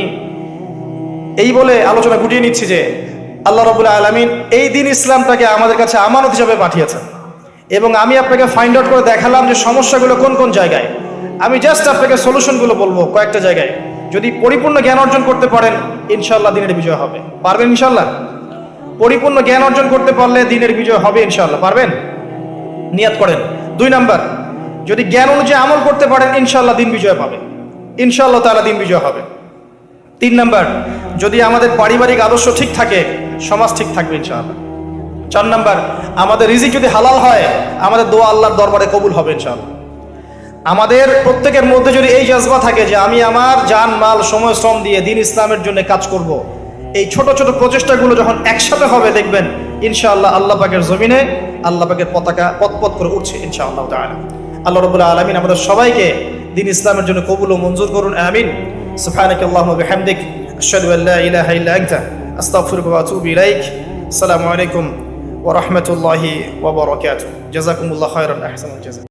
এই বলে আলোচনা গুটিয়ে নিচ্ছি যে আল্লাহ রাব্বুল আলামিন এই দিন ইসলামটাকে আমাদের কাছে আমানত হিসাবে পাঠিয়েছেন, এবং আমি আপনাকে ফাইন্ড আউট করে দেখালাম যে সমস্যাগুলো কোন কোন জায়গায়। আমি জাস্ট আপনাকে সলিউশনগুলো বলবো কয়েকটা জায়গায়। যদি পরিপূর্ণ জ্ঞান অর্জন করতে পারেন ইনশাআল্লাহ দিনের বিজয় হবে। পারবেন ইনশাআল্লাহ? পরিপূর্ণ জ্ঞান অর্জন করতে পারলে দিনের বিজয় হবে ইনশাআল্লাহ। পারবেন? নিয়াত করেন। 2 নাম্বার, যদি জ্ঞান অনুযায়ী আমল করতে পারেন ইনশাআল্লাহ দিন বিজয় পাবে, ইনশাআল্লাহ তাআলা দিন বিজয় হবে। 3 নাম্বার, যদি আমাদের পারিবারিক আদর্শ ঠিক থাকে সমাজ ঠিক থাকবে ইনশাআল্লাহ। 4 নাম্বার, আমাদের রিজিক যদি হালাল হয় আমাদের দোয়া আল্লাহর দরবারে কবুল হবে ইনশাআল্লাহ। আমাদের প্রত্যেকের মধ্যে যদি এই জজবা থাকে যে আমি আমার জান মাল সময় শ্রম দিয়ে দিন ইসলামের জন্য কাজ করব, এই ছোট ছোট প্রচেষ্টাগুলো যখন একসাথে হবে দেখবেন ইনশাআল্লাহ আল্লাহ পাকের জমিনে আল্লাহ পাকের পতাকা পথ করে উঠছে ইনশাআল্লাহ তাআলা। আল্লাহ রাব্বুল আলামিন আমাদের সবাইকে দিন ইসলামের জন্য কবুল ও মঞ্জুর করুন, আমিন। সুবহানাকাল্লাহুম্মা ওয়া বিহামদিক আশহাদু আল্লা ইলাহা ইল্লা আনতা আস্তাগফিরুকা ওয়া আতুবু ইলাইক। আসসালামু আলাইকুম ওয়া রাহমাতুল্লাহি ওয়া বারাকাতুহু। জাযাকুমুল্লাহু খায়রান, আহসানুল জাযা।